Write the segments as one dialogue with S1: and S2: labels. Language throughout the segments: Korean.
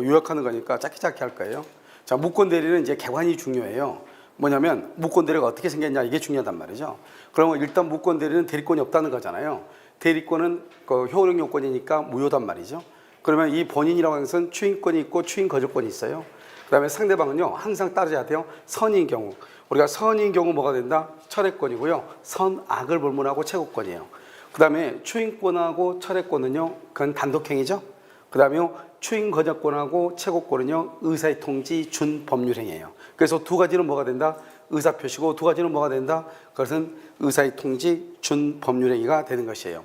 S1: 요약하는 거니까 짧게 할 거예요. 자, 무권 대리는 이제 개관이 중요해요. 뭐냐면 무권 대리가 어떻게 생겼냐 이게 중요하단 말이죠. 그러면 일단 무권 대리는 대리권이 없다는 거잖아요. 대리권은 그 효력 요건이니까 무효단 말이죠. 그러면 이 본인이라고 하는 것은 추인권이 있고 추인 거절권이 있어요. 그다음에 상대방은요 항상 따져야 돼요. 선인 경우 우리가 선인 경우 뭐가 된다? 철회권이고요. 선악을 불문하고 채고권이에요. 그다음에 추인권하고 철회권은요 그건 단독행위죠. 그다음에 추인 거절권하고 채고권은요 의사의 통지 준 법률행위예요. 그래서 두 가지는 뭐가 된다? 의사표시고 두 가지는 뭐가 된다? 그것은 의사의 통지 준 법률행위가 되는 것이에요.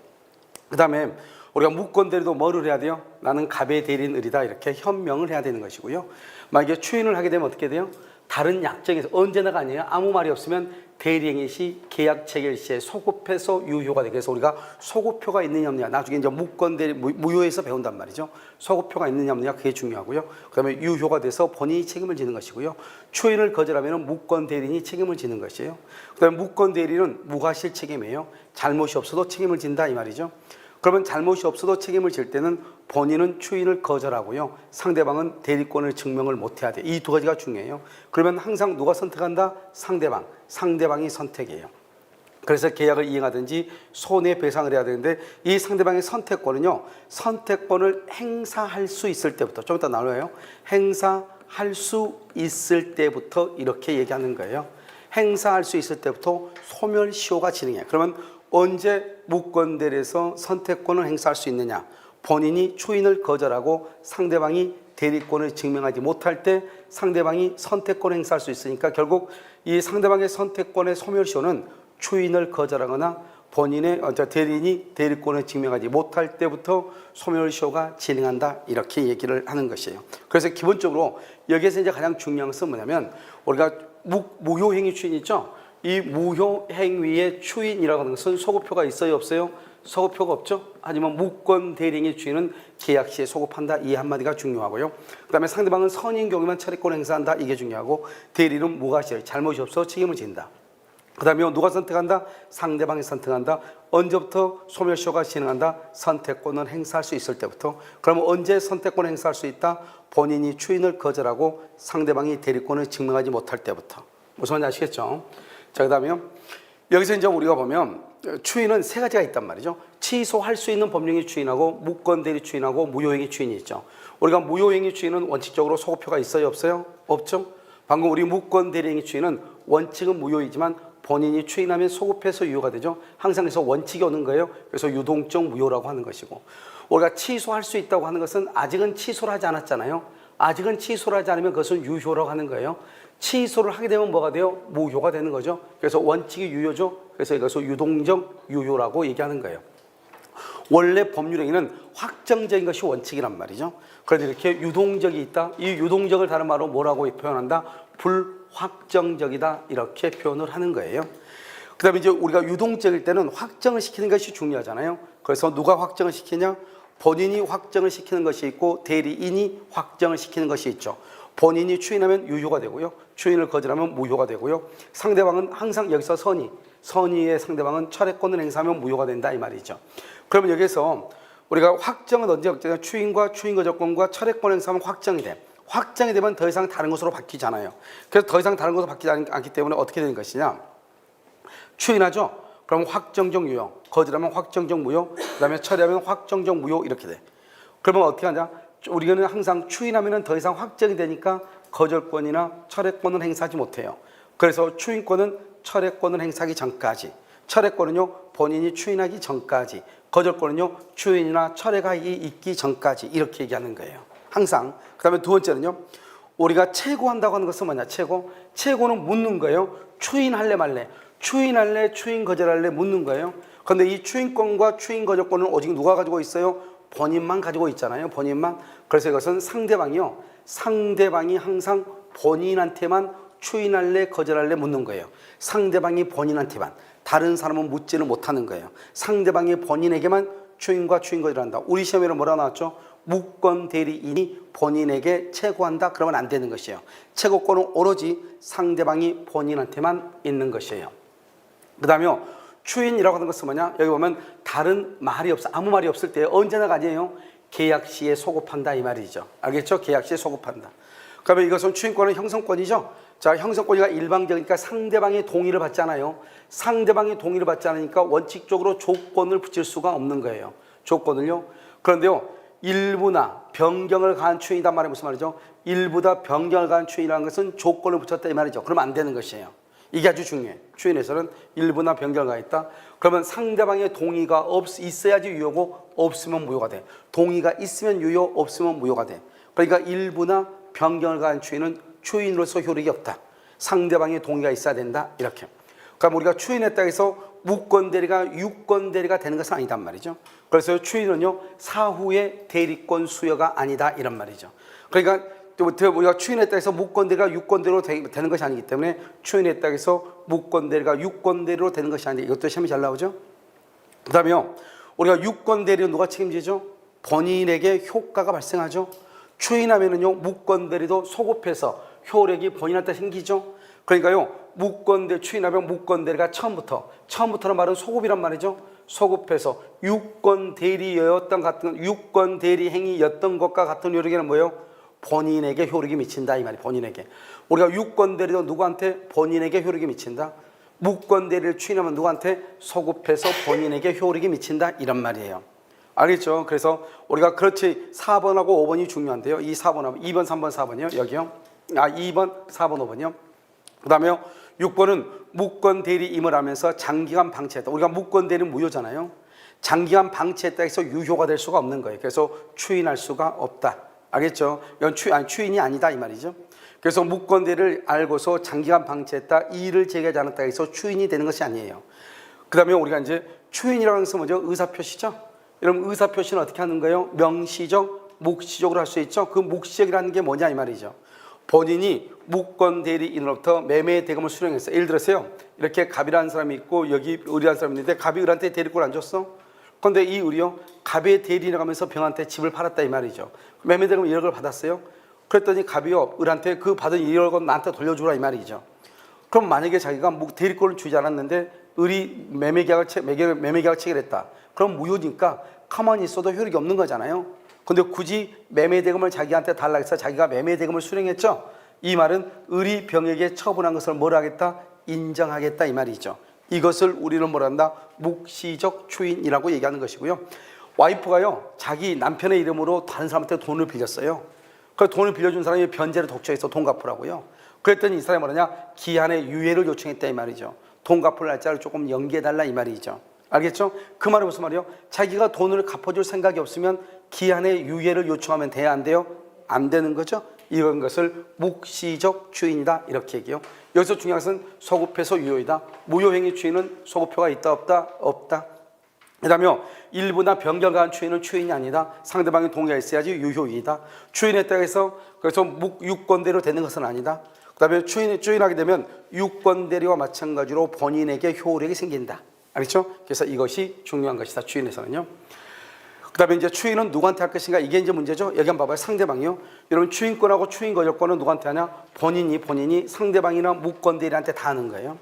S1: 그다음에 우리가 무권 대리도 뭐를 해야 돼요? 나는 갑의 대리인 을이다 이렇게 현명을 해야 되는 것이고요. 만약에 추인을 하게 되면 어떻게 돼요? 다른 약정에서 언제나가 아니에요. 아무 말이 없으면 대리행위 시 계약 체결 시에 소급해서 유효가 되고 그래서 우리가 소급표가 있느냐 없느냐 나중에 이제 무권 대리 무효에서 배운단 말이죠. 소급표가 있느냐 없느냐 그게 중요하고요. 그다음에 유효가 돼서 본인이 책임을 지는 것이고요. 추인을 거절하면 무권 대리인이 책임을 지는 것이에요. 그다음에 무권 대리는 무과실 책임이에요. 잘못이 없어도 책임을 진다 이 말이죠. 그러면 잘못이 없어도 책임을 질 때는 본인은 추인을 거절하고요. 상대방은 대리권을 증명을 못해야 돼. 이 두 가지가 중요해요. 그러면 항상 누가 선택한다? 상대방. 상대방이 선택이에요. 그래서 계약을 이행하든지 손해배상을 해야 되는데 이 상대방의 선택권은요. 선택권을 행사할 수 있을 때부터 좀 이따 나눠요. 행사할 수 있을 때부터 이렇게 얘기하는 거예요. 행사할 수 있을 때부터 소멸시효가 진행해요. 그러면 언제 무권 대리에서 선택권을 행사할 수 있느냐? 본인이 추인을 거절하고 상대방이 대리권을 증명하지 못할 때 상대방이 선택권을 행사할 수 있으니까 결국 이 상대방의 선택권의 소멸시효는 추인을 거절하거나 본인의 대리인이 대리권을 증명하지 못할 때부터 소멸시효가 진행한다 이렇게 얘기를 하는 것이에요. 그래서 기본적으로 여기에서 이제 가장 중요한 것은 뭐냐면 우리가 무효행위 추인 있죠? 이 무효행위의 추인이라고 하는 것은 소급표가 있어요 없어요? 소급표가 없죠. 하지만 무권 대리인의 추인은 계약 시에 소급한다 이 한마디가 중요하고요. 그 다음에 상대방은 선인 경우만 철회권을 행사한다 이게 중요하고 대리인은 무과실 잘못이 없어 책임을 진다. 그 다음에 누가 선택한다? 상대방이 선택한다. 언제부터 소멸시효가 진행한다? 선택권을 행사할 수 있을 때부터. 그러면 언제 선택권을 행사할 수 있다? 본인이 추인을 거절하고 상대방이 대리권을 증명하지 못할 때부터. 무슨 말인지 아시겠죠? 자, 그 다음에 여기서 이제 우리가 보면 추인은 세 가지가 있단 말이죠. 취소할 수 있는 법령의 추인하고 무권 대리 추인하고 무효행위 추인이 있죠. 우리가 무효행위 추인은 원칙적으로 소급표가 있어요 없어요? 없죠. 방금 우리 무권 대리행위 추인은 원칙은 무효이지만 본인이 추인하면 소급해서 유효가 되죠. 항상 그래서 원칙이 오는 거예요. 그래서 유동적 무효라고 하는 것이고 우리가 취소할 수 있다고 하는 것은 아직은 취소를 하지 않았잖아요. 아직은 취소를 하지 않으면 그것은 유효라고 하는 거예요. 취소를 하게 되면 뭐가 돼요? 무효가 되는 거죠. 그래서 원칙이 유효죠. 그래서 이것을 유동적 유효라고 얘기하는 거예요. 원래 법률행위는 확정적인 것이 원칙이란 말이죠. 그런데 이렇게 유동적이 있다. 이 유동적을 다른 말로 뭐라고 표현한다? 불확정적이다. 이렇게 표현을 하는 거예요. 그 다음에 이제 우리가 유동적일 때는 확정을 시키는 것이 중요하잖아요. 그래서 누가 확정을 시키냐? 본인이 확정을 시키는 것이 있고 대리인이 확정을 시키는 것이 있죠. 본인이 추인하면 유효가 되고요. 추인을 거절하면 무효가 되고요. 상대방은 항상 여기서 선의의 상대방은 철회권을 행사하면 무효가 된다 이 말이죠. 그러면 여기서 우리가 확정은 언제 확정해요? 추인과 추인 거절권과 철회권 행사하면 확정이 돼. 확정이 되면 더 이상 다른 것으로 바뀌잖아요. 그래서 더 이상 다른 것으로 바뀌지 않기 때문에 어떻게 되는 것이냐? 추인하죠. 그럼 확정적 유효, 거절하면 확정적 무효, 그다음에 철회하면 확정적 무효 이렇게 돼. 그러면 어떻게 하냐? 우리는 항상 추인하면 더 이상 확정이 되니까 거절권이나 철회권을 행사하지 못해요. 그래서 추인권은 철회권을 행사하기 전까지, 철회권은요 본인이 추인하기 전까지, 거절권은요 추인이나 철회가 있기 전까지 이렇게 얘기하는 거예요. 항상. 그 다음에 두 번째는요 우리가 최고한다고 하는 것은 뭐냐? 최고는 묻는 거예요. 추인할래 말래, 추인할래, 추인 거절할래 묻는 거예요. 그런데 이 추인권과 추인 거절권은 오직 누가 가지고 있어요? 본인만 가지고 있잖아요. 본인만. 그래서 이것은 상대방이요. 상대방이 항상 본인한테만 추인할래 거절할래 묻는 거예요. 상대방이 본인한테만. 다른 사람은 묻지는 못하는 거예요. 상대방이 본인에게만 추인과 추인 거절한다. 우리 시험에는 뭐라고 나왔죠? 무권 대리인이 본인에게 최고한다. 그러면 안 되는 것이에요. 최고권은 오로지 상대방이 본인한테만 있는 것이에요. 그 다음에 추인이라고 하는 것은 뭐냐? 여기 보면 다른 말이 없어. 아무 말이 없을 때 언제나 아니에요. 계약 시에 소급한다 이 말이죠. 알겠죠? 계약 시에 소급한다. 그러면 이것은 추인권은 형성권이죠. 자, 형성권이가 일방적이니까 상대방의 동의를 받지 않아요. 상대방의 동의를 받지 않으니까 원칙적으로 조건을 붙일 수가 없는 거예요. 조건을요. 그런데요, 일부나 변경을 가한 추인이란 말이 무슨 말이죠? 일부다 변경을 가한 추인이라는 것은 조건을 붙였다 이 말이죠. 그러면 안 되는 것이에요. 이게 아주 중요해. 추인에서는 일부나 변경을 가했다. 그러면 상대방의 동의가 있어야지 유효고 없으면 무효가 돼. 동의가 있으면 유효, 없으면 무효가 돼. 그러니까 일부나 변경을 가한 추인은 추인으로서 효력이 없다. 상대방의 동의가 있어야 된다. 이렇게. 그럼 우리가 추인했다 해서 무권 대리가 유권 대리가 되는 것은 아니단 말이죠. 그래서 추인은요, 사후의 대리권 수여가 아니다 이런 말이죠. 그러니까 우리가 추인했다 해서 무권 대리가 유권 대리로 되는 것이 아니기 때문에 추인했다 해서 무권 대리가 유권 대리로 되는 것이 아닌데 이것도 시험이 잘 나오죠. 그다음에요, 우리가 유권 대리는 누가 책임지죠? 본인에게 효과가 발생하죠. 추인하면은요, 무권 대리도 소급해서 효력이 본인한테 생기죠. 그러니까요, 추인하면 무권 대리가 처음부터는 말은 소급이란 말이죠. 소급해서 유권 대리였던 같은 유권 대리 행위였던 것과 같은 효력에는 뭐예요? 본인에게 효력이 미친다 이 말이. 본인에게. 우리가 유권 대리도 누구한테? 본인에게 효력이 미친다. 무권 대리를 추인하면 누구한테? 소급해서 본인에게 효력이 미친다 이런 말이에요. 알겠죠? 그래서 우리가 그렇지 4번하고 5번이 중요한데요. 이 4번하고 2번, 3번, 4번이요. 여기요. 2번, 4번, 5번이요. 그 다음에요, 6번은 무권 대리임을 하면서 장기간 방치했다. 우리가 무권 대리는 무효잖아요. 장기간 방치했다 해서 유효가 될 수가 없는 거예요. 그래서 추인할 수가 없다. 알겠죠? 이건 추인이 아니다 이 말이죠. 그래서 무권 대리를 알고서 장기간 방치했다, 이의를 제기하지 않았다 해서 추인이 되는 것이 아니에요. 그 다음에 우리가 이제 추인이라는 것은 뭐죠? 의사표시죠. 여러분, 의사표시는 어떻게 하는 거예요? 명시적, 묵시적으로 할 수 있죠. 그 묵시적이라는 게 뭐냐 이 말이죠. 본인이 무권 대리인으로부터 매매 대금을 수령했어요. 예를 들어서요, 이렇게 갑이라는 사람이 있고 여기 을이라는 사람이 있는데 갑이 을한테 대리권을 안 줬어. 그런데 이 을이요, 갑의 대리인을 하면서 병한테 집을 팔았다 이 말이죠. 매매 대금 1억을 받았어요. 그랬더니 갑이요, 을한테 그 받은 1억은 나한테 돌려주라 이 말이죠. 그럼 만약에 자기가 대리권을 주지 않았는데 을이 매매계약을 체결했다. 그럼 무효니까 가만히 있어도 효력이 없는 거잖아요. 근데 굳이 매매대금을 자기한테 달라 해서 자기가 매매대금을 수령했죠. 이 말은 을이 병에게 처분한 것을 뭐라 하겠다? 인정하겠다 이 말이죠. 이것을 우리는 뭐라 한다? 묵시적 추인이라고 얘기하는 것이고요. 와이프가요, 자기 남편의 이름으로 다른 사람한테 돈을 빌렸어요. 그 돈을 빌려준 사람이 변제를 독촉해서 돈 갚으라고요. 그랬더니 이 사람이 뭐냐? 기한의 유예를 요청했다 이 말이죠. 돈 갚을 날짜를 조금 연기해달라 이 말이죠. 알겠죠? 그 말은 무슨 말이에요? 자기가 돈을 갚아줄 생각이 없으면 기한의 유예를 요청하면 돼야 안 돼요? 안 되는 거죠? 이런 것을 묵시적 추인이다 이렇게 얘기해요. 여기서 중요한 것은 소급해서 유효이다. 무효행위 추인은 소급표가 있다 없다? 없다. 그 다음에 일부나 변경한 추인은 추인이 아니다. 상대방의 동의가 있어야지 유효이다. 추인했다고 해서 그래서 유권대로 되는 것은 아니다. 그 다음에 추인하게 되면 유권대리와 마찬가지로 본인에게 효력이 생긴다. 알겠죠? 그래서 이것이 중요한 것이다. 추인에서는요. 그 다음에 이제 추인은 누구한테 할 것인가? 이게 이제 문제죠. 여기 한번 봐봐요. 상대방이요. 여러분, 추인권하고 추인 거절권은 누구한테 하냐? 본인이 상대방이나 무권 대리한테 다 하는 거예요.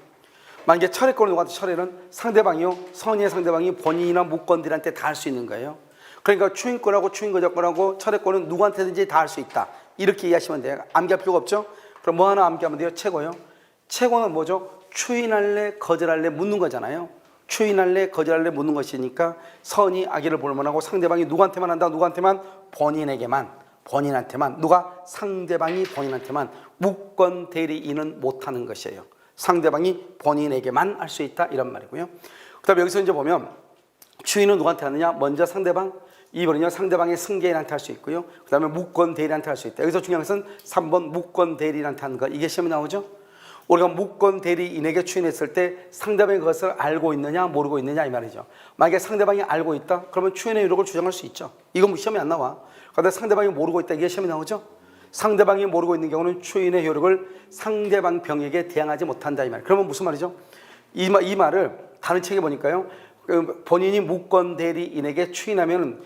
S1: 만약에 철회권은 누구한테? 철회는 상대방이요. 선의의 상대방이 본인이나 무권 대리한테 다 할 수 있는 거예요. 그러니까 추인권하고 추인 거절권하고 철회권은 누구한테든지 다 할 수 있다. 이렇게 이해하시면 돼요. 암기할 필요가 없죠? 그럼 뭐 하나 암기하면 돼요? 최고요. 최고는 뭐죠? 추인할래, 거절할래 묻는 거잖아요. 추인할래, 거절할래 묻는 것이니까 선이 악의를 볼만하고 상대방이 누구한테만 한다? 누구한테만? 본인에게만, 본인한테만. 누가? 상대방이 본인한테만. 무권 대리인은 못하는 것이에요. 상대방이 본인에게만 할 수 있다 이런 말이고요. 그 다음에 여기서 이제 보면 추인은 누구한테 하느냐? 먼저 상대방, 2번은요 상대방의 승계인한테 할 수 있고요. 그 다음에 무권 대리인한테 할 수 있다. 여기서 중요한 것은 3번 무권 대리인한테 하는 거. 이게 시험에 나오죠. 우리가 무권 대리인에게 추인했을 때 상대방이 그것을 알고 있느냐 모르고 있느냐 이 말이죠. 만약에 상대방이 알고 있다 그러면 추인의 유력을 주장할 수 있죠. 이건 시험에 안 나와. 그런데 상대방이 모르고 있다 이게 시험에 나오죠. 상대방이 모르고 있는 경우는 추인의 효력을 상대방 병에게 대항하지 못한다 이 말. 그러면 무슨 말이죠? 이 말을 다른 책에 보니까요. 본인이 무권 대리인에게 추인하면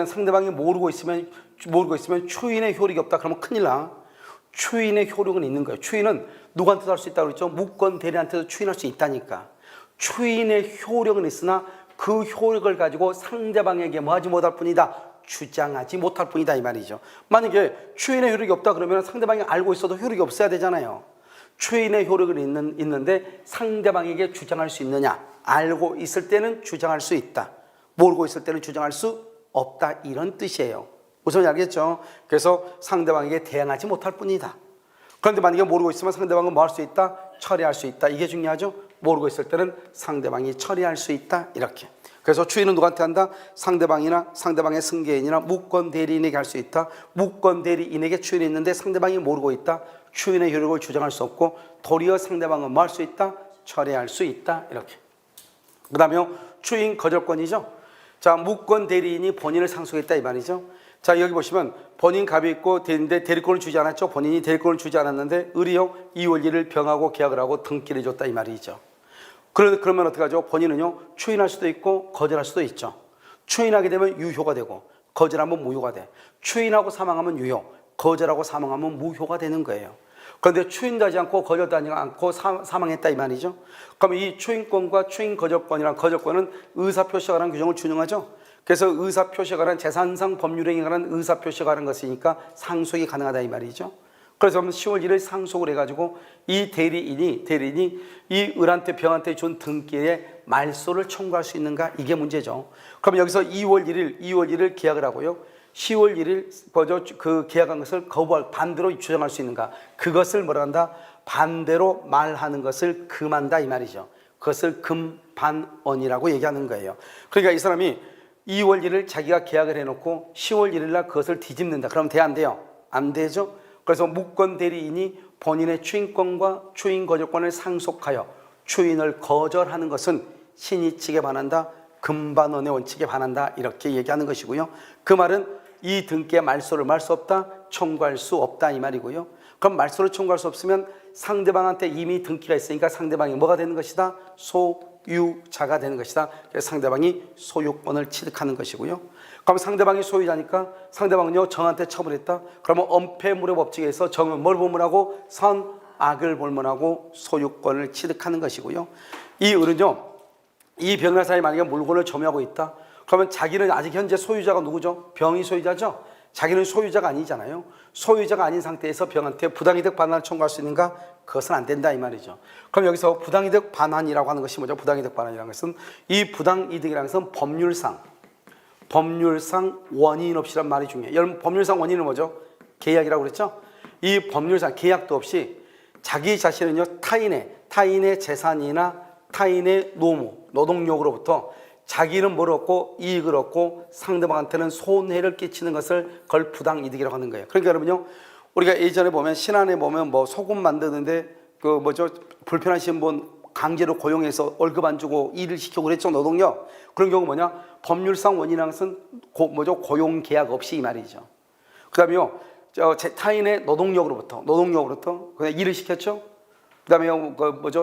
S1: 상대방이 모르고 있으면 추인의 효력이 없다. 그러면 큰일 나. 추인의 효력은 있는 거예요. 추인은 누구한테도 할 수 있다고 그랬죠? 무권 대리한테도 추인할 수 있다니까. 추인의 효력은 있으나 그 효력을 가지고 상대방에게 뭐 하지 못할 뿐이다. 주장하지 못할 뿐이다 이 말이죠. 만약에 추인의 효력이 없다 그러면 상대방이 알고 있어도 효력이 없어야 되잖아요. 추인의 효력은 있는데 상대방에게 주장할 수 있느냐? 알고 있을 때는 주장할 수 있다. 모르고 있을 때는 주장할 수 없다. 이런 뜻이에요. 무슨 알겠죠? 그래서 상대방에게 대항하지 못할 뿐이다. 그런데 만약에 모르고 있으면 상대방은 뭐 할 수 있다? 처리할 수 있다. 이게 중요하죠? 모르고 있을 때는 상대방이 처리할 수 있다. 이렇게. 그래서 추인은 누구한테 한다? 상대방이나 상대방의 승계인이나 무권 대리인에게 할 수 있다. 무권 대리인에게 추인이 있는데 상대방이 모르고 있다. 추인의 효력을 주장할 수 없고 도리어 상대방은 뭐 할 수 있다? 처리할 수 있다. 이렇게. 그 다음에 추인 거절권이죠. 자, 무권 대리인이 본인을 상속했다 이 말이죠. 자, 여기 보시면 본인 갑이 있고 되는데 대리권을 주지 않았죠. 본인이 대리권을 주지 않았는데 의리요 이월리를 병하고 계약을 하고 등기를 해줬다 이 말이죠. 그러면 어떻게 하죠? 본인은요 추인할 수도 있고 거절할 수도 있죠. 추인하게 되면 유효가 되고 거절하면 무효가 돼. 추인하고 사망하면 유효, 거절하고 사망하면 무효가 되는 거예요. 그런데 추인도 하지 않고 거절도 하지 않고 사망했다 이 말이죠. 그럼 이 추인권과 추인 거절권이랑 거절권은 의사표시에 관한 규정을 준용하죠. 그래서 의사표시에 관한 재산상 법률행위에 관한 의사표시에 관한 것이니까 상속이 가능하다 이 말이죠. 그래서 10월 1일 상속을 해가지고 이 대리인이 이 을한테 병한테 준 등기에 말소를 청구할 수 있는가 이게 문제죠. 그럼 여기서 2월 1일 계약을 하고요. 10월 1일 그 계약한 것을 거부할 반대로 주장할 수 있는가 그것을 뭐라 한다? 반대로 말하는 것을 금한다 이 말이죠. 그것을 금반언이라고 얘기하는 거예요. 그러니까 이 사람이 2월 1일 자기가 계약을 해놓고 10월 1일 날 그것을 뒤집는다. 그럼 돼 안 돼요? 안 되죠. 그래서 무권 대리인이 본인의 추인권과 추인 거절권을 상속하여 추인을 거절하는 것은 신의 측에 반한다. 금반원의 원칙에 반한다. 이렇게 얘기하는 것이고요. 그 말은 이 등기에 말소를 말 수 없다. 청구할 수 없다 이 말이고요. 그럼 말소를 청구할 수 없으면 상대방한테 이미 등기가 있으니까 상대방이 뭐가 되는 것이다? 소유자가 되는 것이다. 그래서 상대방이 소유권을 취득하는 것이고요. 그럼 상대방이 소유자니까 상대방은요 정한테 처분했다. 그러면 엄폐물의 법칙에서 정은 뭘 볼문하고 선악을 볼문하고 소유권을 취득하는 것이고요. 이 을은요 이 병나사에 만약에 물건을 점유하고 있다. 그러면 자기는 아직 현재 소유자가 누구죠? 병이 소유자죠. 자기는 소유자가 아니잖아요. 소유자가 아닌 상태에서 병한테 부당이득 반환을 청구할 수 있는가? 그것은 안 된다 이 말이죠. 그럼 여기서 부당이득 반환이라고 하는 것이 뭐죠? 부당이득 반환이라는 것은 이 부당이득이라는 것은 법률상 원인 없이란 말이 중요해요. 여러분 법률상 원인은 뭐죠? 계약이라고 그랬죠? 이 법률상 계약도 없이 자기 자신은요 타인의 재산이나 타인의 노동력으로부터 자기는 뭘 얻고 이익을 얻고 상대방한테는 손해를 끼치는 것을 그걸 부당이득이라고 하는 거예요. 그러니까 여러분요 우리가 예전에 보면 신안에 보면 뭐 소금 만드는데 그 뭐죠 불편하신 분 강제로 고용해서 월급 안 주고 일을 시키고 그랬죠. 노동력. 그런 경우 뭐냐? 법률상 원인이라는 것은 고용 계약 없이 이 말이죠. 그 다음에요 타인의 노동력으로부터 그냥 일을 시켰죠. 그 다음에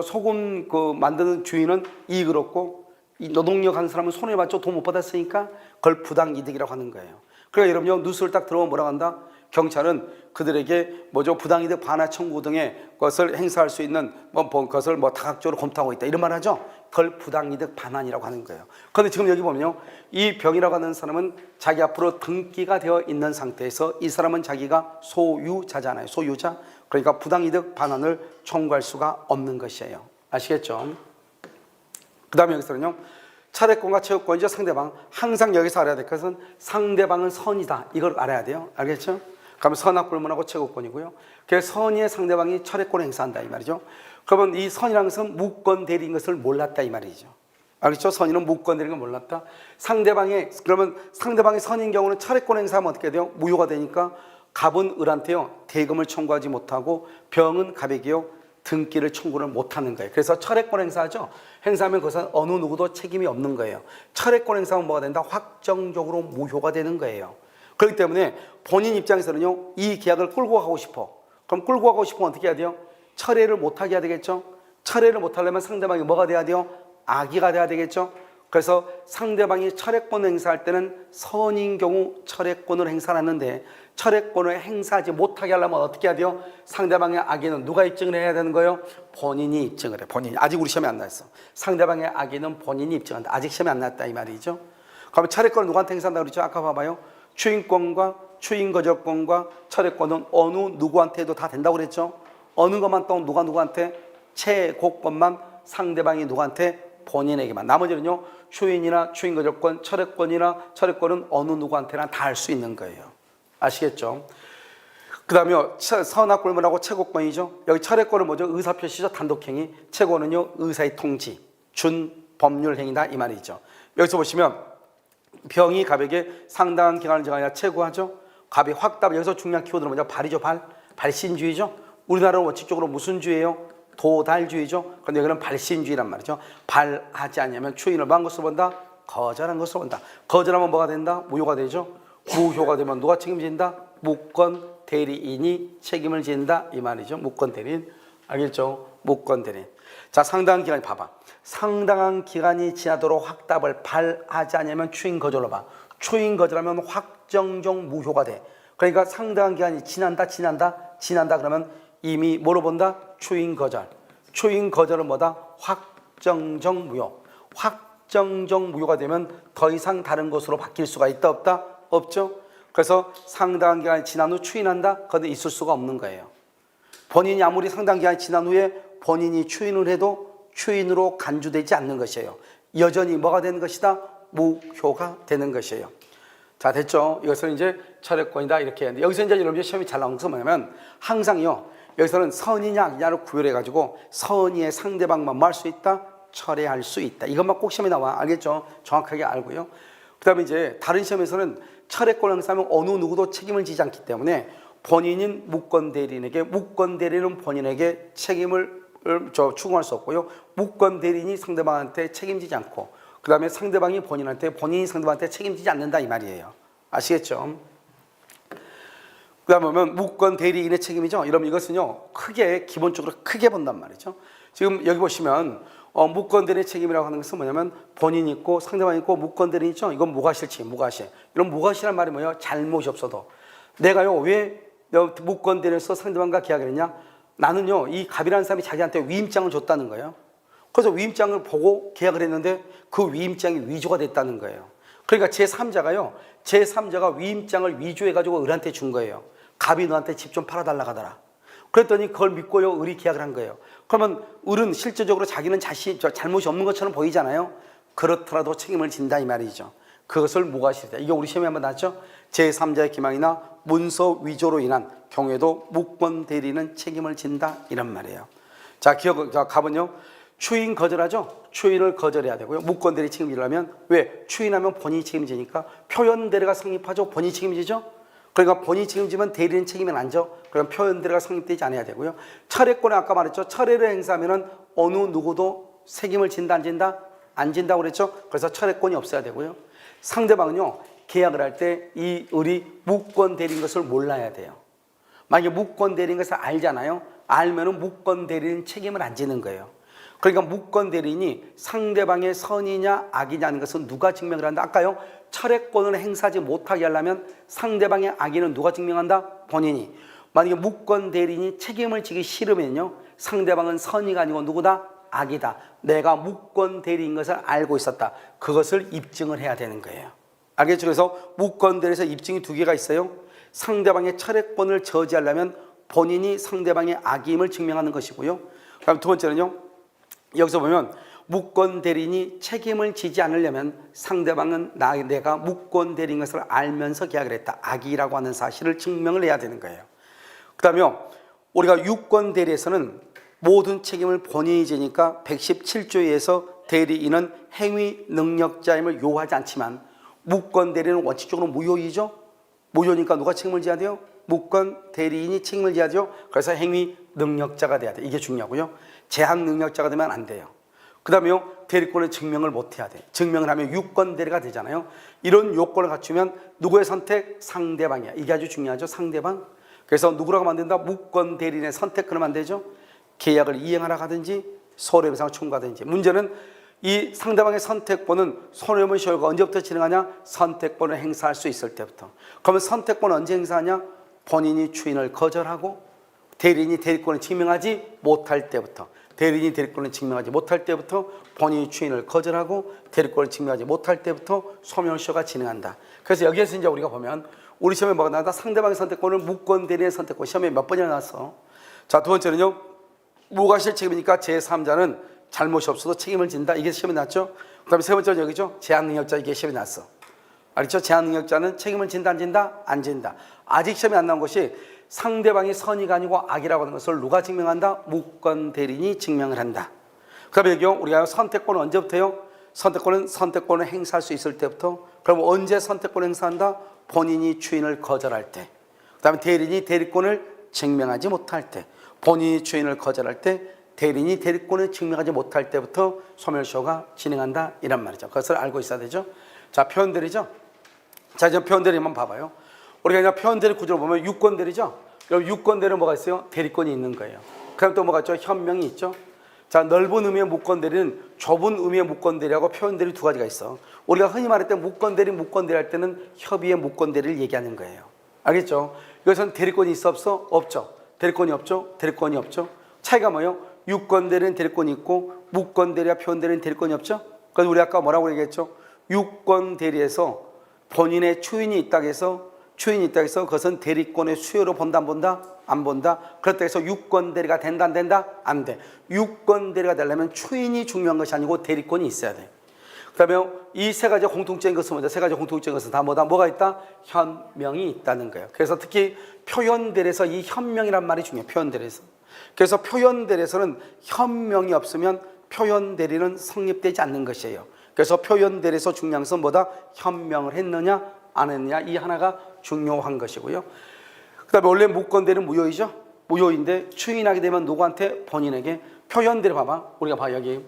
S1: 소금 만드는 주인은 이익을 얻고 이 노동력 한 사람은 손해봤죠. 돈 못 받았으니까 그걸 부당이득이라고 하는 거예요. 그러니까 여러분요 뉴스를 딱 들어보면 뭐라고 한다? 경찰은 그들에게 부당이득 반환 청구 등의 것을 행사할 수 있는 것을 다각적으로 검토하고 있다 이런 말 하죠. 그걸 부당이득 반환이라고 하는 거예요. 그런데 지금 여기 보면요 이 병이라고 하는 사람은 자기 앞으로 등기가 되어 있는 상태에서 이 사람은 자기가 소유자잖아요. 소유자. 그러니까 부당이득 반환을 청구할 수가 없는 것이에요. 아시겠죠? 그 다음에 여기서는요 차례권과 채권이죠. 상대방. 항상 여기서 알아야 될 것은 상대방은 선이다. 이걸 알아야 돼요. 알겠죠? 그러면 선악불문하고 채권이고요. 그래서 선의의 상대방이 차례권을 행사한다 이 말이죠. 그러면 이 선이라는 것은 무권 대리인 것을 몰랐다 이 말이죠. 알겠죠? 선의는 무권 대리인 걸 몰랐다. 그러면 상대방이 선인 경우는 차례권 행사하면 어떻게 돼요? 무효가 되니까 갑은 을한테요 대금을 청구하지 못하고 병은 갑에게요 등기를 청구를 못하는 거예요. 그래서 철회권 행사하죠. 행사하면 그것은 어느 누구도 책임이 없는 거예요. 철회권 행사하면 뭐가 된다? 확정적으로 무효가 되는 거예요. 그렇기 때문에 본인 입장에서는요 이 계약을 끌고 가고 싶어. 그럼 끌고 가고 싶으면 어떻게 해야 돼요? 철회를 못하게 해야 되겠죠. 철회를 못하려면 상대방이 뭐가 돼야 돼요? 악의가 돼야 되겠죠. 그래서 상대방이 철회권을 행사할 때는 선인 경우 철회권을 행사하는데 철회권을 행사하지 못하게 하려면 어떻게 해야 돼요? 상대방의 악의는 누가 입증을 해야 되는 거예요? 본인이 입증을 해. 본인이. 아직 우리 시험에 안 났어. 상대방의 악의는 본인이 입증한다. 아직 시험에 안 났다 이 말이죠. 그러면 철회권을 누구한테 행사한다고 그랬죠? 아까 봐봐요. 추인권과 추인거절권과 철회권은 어느 누구한테도 다 된다고 그랬죠. 어느 것만 또 누가 누구한테? 최고권만 상대방이 누구한테? 본인에게만. 나머지는요, 추인이나 추인거절권, 철회권이나 철회권은 어느 누구한테나 다 할 수 있는 거예요. 아시겠죠? 그 다음에 선악골문하고 최고권이죠. 여기 철회권은 뭐죠? 의사표시죠. 단독행위. 최고는요, 의사의 통지, 준법률행위다 이 말이죠. 여기서 보시면 병이 갑에게 상당한 기간을 정하여 최고하죠. 갑이 확답. 여기서 중요한 키워드는 뭐죠? 발이죠. 발신주의죠. 우리나라는 원칙적으로 무슨 주의예요? 도달주의죠. 그런데 여기는 발신주의란 말이죠. 발하지 않으면 추인을 한 것으로 본다. 거절한 것으로 본다. 거절하면 뭐가 된다? 무효가 되죠. 무효가 되면 누가 책임진다? 무권 대리인이 책임을 진다 이 말이죠. 무권 대리인. 알겠죠? 무권 대리인. 자, 상당한 기간이 봐봐. 상당한 기간이 지나도록 확답을 발하지 않으면 추인 거절로 봐. 추인 거절하면 확정적 무효가 돼. 그러니까 상당한 기간이 지난다 그러면 이미 뭐로 본다? 추인 거절. 추인 거절은 뭐다? 확정적 무효. 확정적 무효가 되면 더 이상 다른 것으로 바뀔 수가 있다 없다? 없죠. 그래서 상당한 기간이 지난 후 추인한다? 그건 있을 수가 없는 거예요. 본인이 아무리 상당한 기간이 지난 후에 본인이 추인을 해도 추인으로 간주되지 않는 것이에요. 여전히 뭐가 되는 것이다? 무효가 되는 것이에요. 자, 됐죠? 이것은 이제 철회권이다 이렇게 했는데 여기서 이제 여러분들 시험이 잘 나온 것은 뭐냐면 항상요, 여기서는 선이냐 악이냐를 구별해가지고 선의의 상대방만 뭐 할 수 있다? 철회할 수 있다. 이것만 꼭 시험에 나와. 알겠죠? 정확하게 알고요. 그 다음에 이제 다른 시험에서는 철회권을 행사하면 어느 누구도 책임을 지지 않기 때문에 본인인 무권 대리인에게, 무권 대리인은 본인에게 책임을 추궁할 수 없고요. 무권 대리인이 상대방한테 책임지지 않고, 그 다음에 상대방이 본인이 상대방한테 책임지지 않는다 이 말이에요. 아시겠죠? 그 다음에 보면 무권 대리인의 책임이죠. 여러분 이것은요, 기본적으로 크게 본단 말이죠. 지금 여기 보시면 무권 대리인의 책임이라고 하는 것은 뭐냐면 본인이 있고 상대방이 있고 무권 대리인 있죠. 이건 무과실치, 무과실. 이런 무과실이란 말이 뭐예요? 잘못이 없어도. 내가요, 왜 무권 대리인에서 상대방과 계약을 했냐? 나는요, 이 갑이라는 사람이 자기한테 위임장을 줬다는 거예요. 그래서 위임장을 보고 계약을 했는데 그 위임장이 위조가 됐다는 거예요. 그러니까 제3자가 위임장을 위조해가지고 을한테 준 거예요. 갑이 너한테 집 좀 팔아달라 하더라. 그랬더니 그걸 믿고요, 을이 계약을 한 거예요. 그러면 을은 실제적으로 자기는 잘못이 없는 것처럼 보이잖아요. 그렇더라도 책임을 진다 이 말이죠. 그것을 무과실이다. 이게 우리 시험에 한번 나왔죠. 제3자의 기망이나 문서 위조로 인한 경우에도 무권 대리인은 책임을 진다 이런 말이에요. 자, 갑은요, 추인 거절하죠. 추인을 거절해야 되고요. 무권 대리 책임지려면 왜? 추인하면 본인이 책임지니까 표현 대리가 성립하죠. 본인이 책임지죠. 그러니까 본인이 책임지면 대리인 책임은 안 져. 그럼 표현 대리가 성립되지 않아야 되고요. 철회권에 아까 말했죠. 철회를 행사하면은 어느 누구도 책임을 진다 안 진다? 안 진다고 그랬죠. 그래서 철회권이 없어야 되고요. 상대방은요, 계약을 할 때 이 을이 무권 대리인 것을 몰라야 돼요. 만약에 무권 대리인 것을 알잖아요. 알면은 무권 대리인 책임을 안 지는 거예요. 그러니까 무권 대리인이 상대방의 선이냐 악이냐는 것은 누가 증명을 한다? 아까요, 철회권을 행사하지 못하게 하려면 상대방의 악의는 누가 증명한다? 본인이. 만약에 무권 대리인이 책임을 지기 싫으면요, 상대방은 선의가 아니고 누구다? 악이다. 내가 무권 대리인 것을 알고 있었다. 그것을 입증을 해야 되는 거예요. 알겠죠? 그래서 무권 대리에서 입증이 두 개가 있어요. 상대방의 철회권을 저지하려면 본인이 상대방의 악임을 증명하는 것이고요. 그다음 두 번째는요, 여기서 보면 무권 대리인이 책임을 지지 않으려면 상대방은 내가 무권 대리인 것을 알면서 계약을 했다. 악이라고 하는 사실을 증명을 해야 되는 거예요. 그 다음에 우리가 유권 대리에서는 모든 책임을 본인이 지니까 117조에 의해서 대리인은 행위 능력자임을 요하지 않지만 무권 대리인은 원칙적으로 무효이죠. 무효니까 누가 책임을 져야 돼요? 무권 대리인이 책임을 져야 돼요. 그래서 행위 능력자가 돼야 돼. 이게 중요하고요. 제한 능력자가 되면 안 돼요. 그 다음에요, 대리권을 증명을 못 해야 돼. 증명을 하면 유권 대리가 되잖아요. 이런 요건을 갖추면 누구의 선택? 상대방이야. 이게 아주 중요하죠. 상대방. 그래서 누구라고 만든다? 무권 대리인의 선택. 그러면 안 되죠. 계약을 이행하라 하든지 손해배상을 청구하든지. 문제는 이 상대방의 선택권은 손해배상 시효가 언제부터 진행하냐? 선택권을 행사할 수 있을 때부터. 그러면 선택권을 언제 행사하냐? 본인이 추인을 거절하고 대리인이 대리권을 증명하지 못할 때부터. 대리인이 대리권을 증명하지 못할 때부터 본인이 추인을 거절하고 대리권을 증명하지 못할 때부터 소멸시효가 진행한다. 그래서 여기에서 이제 우리가 보면 우리 시험에 뭐가 나왔다? 상대방의 선택권을 무권 대리인의 선택권 시험에 몇 번이나 나왔어. 자, 두 번째는요. 무과실 책임이니까 제3자는 잘못이 없어도 책임을 진다. 이게 시험에 나왔죠. 그 다음에 세 번째는 여기죠. 제한능력자 이게 시험에 나왔어. 알겠죠? 제한능력자는 책임을 진다 안 진다? 안 진다. 아직 시험에 안 나온 것이 상대방이 선의가 아니고 악이라고 하는 것을 누가 증명한다? 무권 대리인이 증명을 한다. 그 다음에 여기요. 우리가 선택권은 언제부터요? 선택권을 행사할 수 있을 때부터. 그럼 언제 선택권을 행사한다? 본인이 추인을 거절할 때. 그 다음에 대리인이 대리권을 증명하지 못할 때. 본인이 추인을 거절할 때, 대리인이 대리권을 증명하지 못할 때부터 소멸시효가 진행한다 이란 말이죠. 그것을 알고 있어야 되죠. 자, 표현대리죠. 자, 이제 표현대리만 봐봐요. 우리가 그냥 표현대리 구조를 보면 유권대리죠. 그럼 유권대리는 뭐가 있어요? 대리권이 있는 거예요. 그럼 또 뭐가 있죠? 현명이 있죠. 자, 넓은 의미의 무권대리는 좁은 의미의 무권대리하고 표현대리 두 가지가 있어. 우리가 흔히 말할 때 무권대리 할 때는 협의의 무권대리를 얘기하는 거예요. 알겠죠? 여기서는 대리권이 있어 없어? 없죠. 대리권이 없죠? 대리권이 없죠? 차이가 뭐예요? 유권대리는 대리권이 있고 무권대리와 표현대리는 대리권이 없죠? 그래서 우리 아까 뭐라고 얘기했죠? 유권대리에서 본인의 추인이 있다고 해서 그것은 대리권의 수요로 본다 안 본다? 안 본다. 그렇다고 해서 유권대리가 된다 안 된다? 안 돼. 유권대리가 되려면 추인이 중요한 것이 아니고 대리권이 있어야 돼. 그 다음에 이 세 가지 공통적인 것은 뭐죠? 세 가지 공통적인 것은 다 뭐가 있다? 현명이 있다는 거예요. 그래서 특히 표현대리에서 이 현명이란 말이 중요해요. 표현대리에서. 그래서 표현대리에서는 현명이 없으면 표현대리는 성립되지 않는 것이에요. 그래서 표현대리에서 중요한 것은 뭐다? 현명을 했느냐 안 했느냐 이 하나가 중요한 것이고요. 그 다음에 원래 무권대리는 무효이죠. 무효인데 추인하게 되면 누구한테? 본인에게. 표현대리 봐봐. 우리가 봐 여기.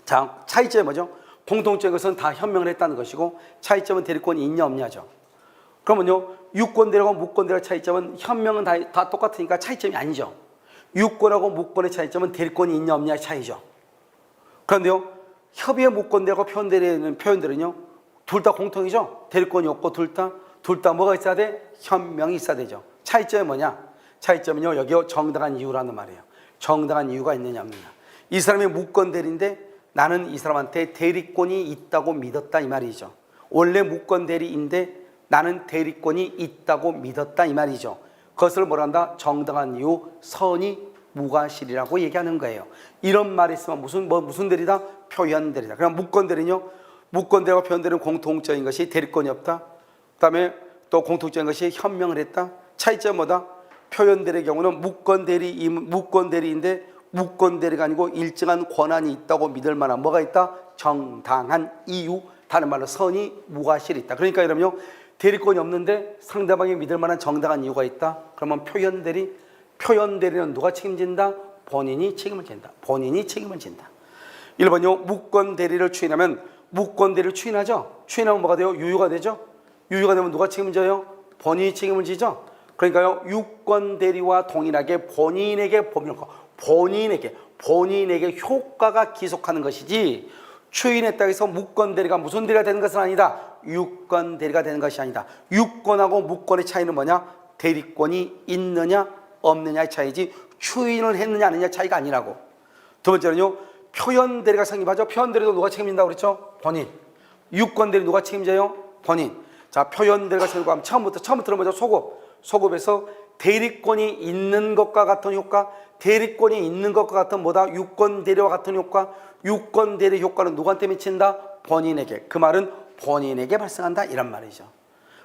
S1: 자, 차이점이 뭐죠? 공통적인 것은 다 현명을 했다는 것이고 차이점은 대리권이 있냐 없냐죠. 그러면요. 유권대리하고 무권대리의 차이점은 현명은 다 똑같으니까 차이점이 아니죠. 유권하고 무권의 차이점은 대리권이 있냐 없냐의 차이죠. 그런데요. 협의의 무권대리하고 표현대리는요. 둘 다 공통이죠. 대리권이 없고 둘 다 뭐가 있어야 돼? 현명이 있어야 되죠. 차이점이 뭐냐? 차이점은요. 여기 정당한 이유라는 말이에요. 정당한 이유가 있느냐 없느냐. 이 사람이 무권대리인데 나는 이 사람한테 대리권이 있다고 믿었다 이 말이죠. 원래 무권대리인데 나는 대리권이 있다고 믿었다 이 말이죠. 그것을 뭐라 한다? 정당한 이유, 선의, 무과실이라고 얘기하는 거예요. 이런 말이 있으면 무슨 대리다? 표현대리다. 그럼 무권대리는요. 무권대리와 표현대리는 공통적인 것이 대리권이 없다. 그 다음에 또 공통적인 것이 현명을 했다. 차이점 뭐다? 표현대리의 경우는 무권대리인데 무권대리가 아니고 일정한 권한이 있다고 믿을 만한 뭐가 있다? 정당한 이유, 다른 말로 선의, 무과실이 있다. 그러니까 여러분요. 대리권이 없는데 상대방이 믿을 만한 정당한 이유가 있다. 그러면 표현대리는 누가 책임진다? 본인이 책임을 진다. 본인이 책임을 진다. 1번요. 무권대리를 추인하면 무권대리를 추인하죠. 추인하면 뭐가 돼요? 유효가 되죠. 유효가 되면 누가 책임져요? 본인이 책임을 지죠. 그러니까요. 유권대리와 동일하게 본인에게 효과가 기속하는 것이지 추인했다고 해서 무권대리가 무슨 대리가 되는 것은 아니다. 유권대리가 되는 것이 아니다. 유권하고 무권의 차이는 뭐냐? 대리권이 있느냐 없느냐의 차이지 추인을 했느냐 안 했느냐의 차이가 아니라고. 두 번째는요. 표현대리가 성립하죠. 표현대리도 누가 책임진다고 그랬죠? 본인. 유권대리 누가 책임져요? 본인. 자, 표현대리가 성립하면 처음부터는 뭐죠? 소급에서 대리권이 있는 것과 같은 효과, 대리권이 있는 것과 같은 뭐다? 유권대리와 같은 효과, 유권대리 효과는 누구한테 미친다? 본인에게. 그 말은 본인에게 발생한다 이란 말이죠.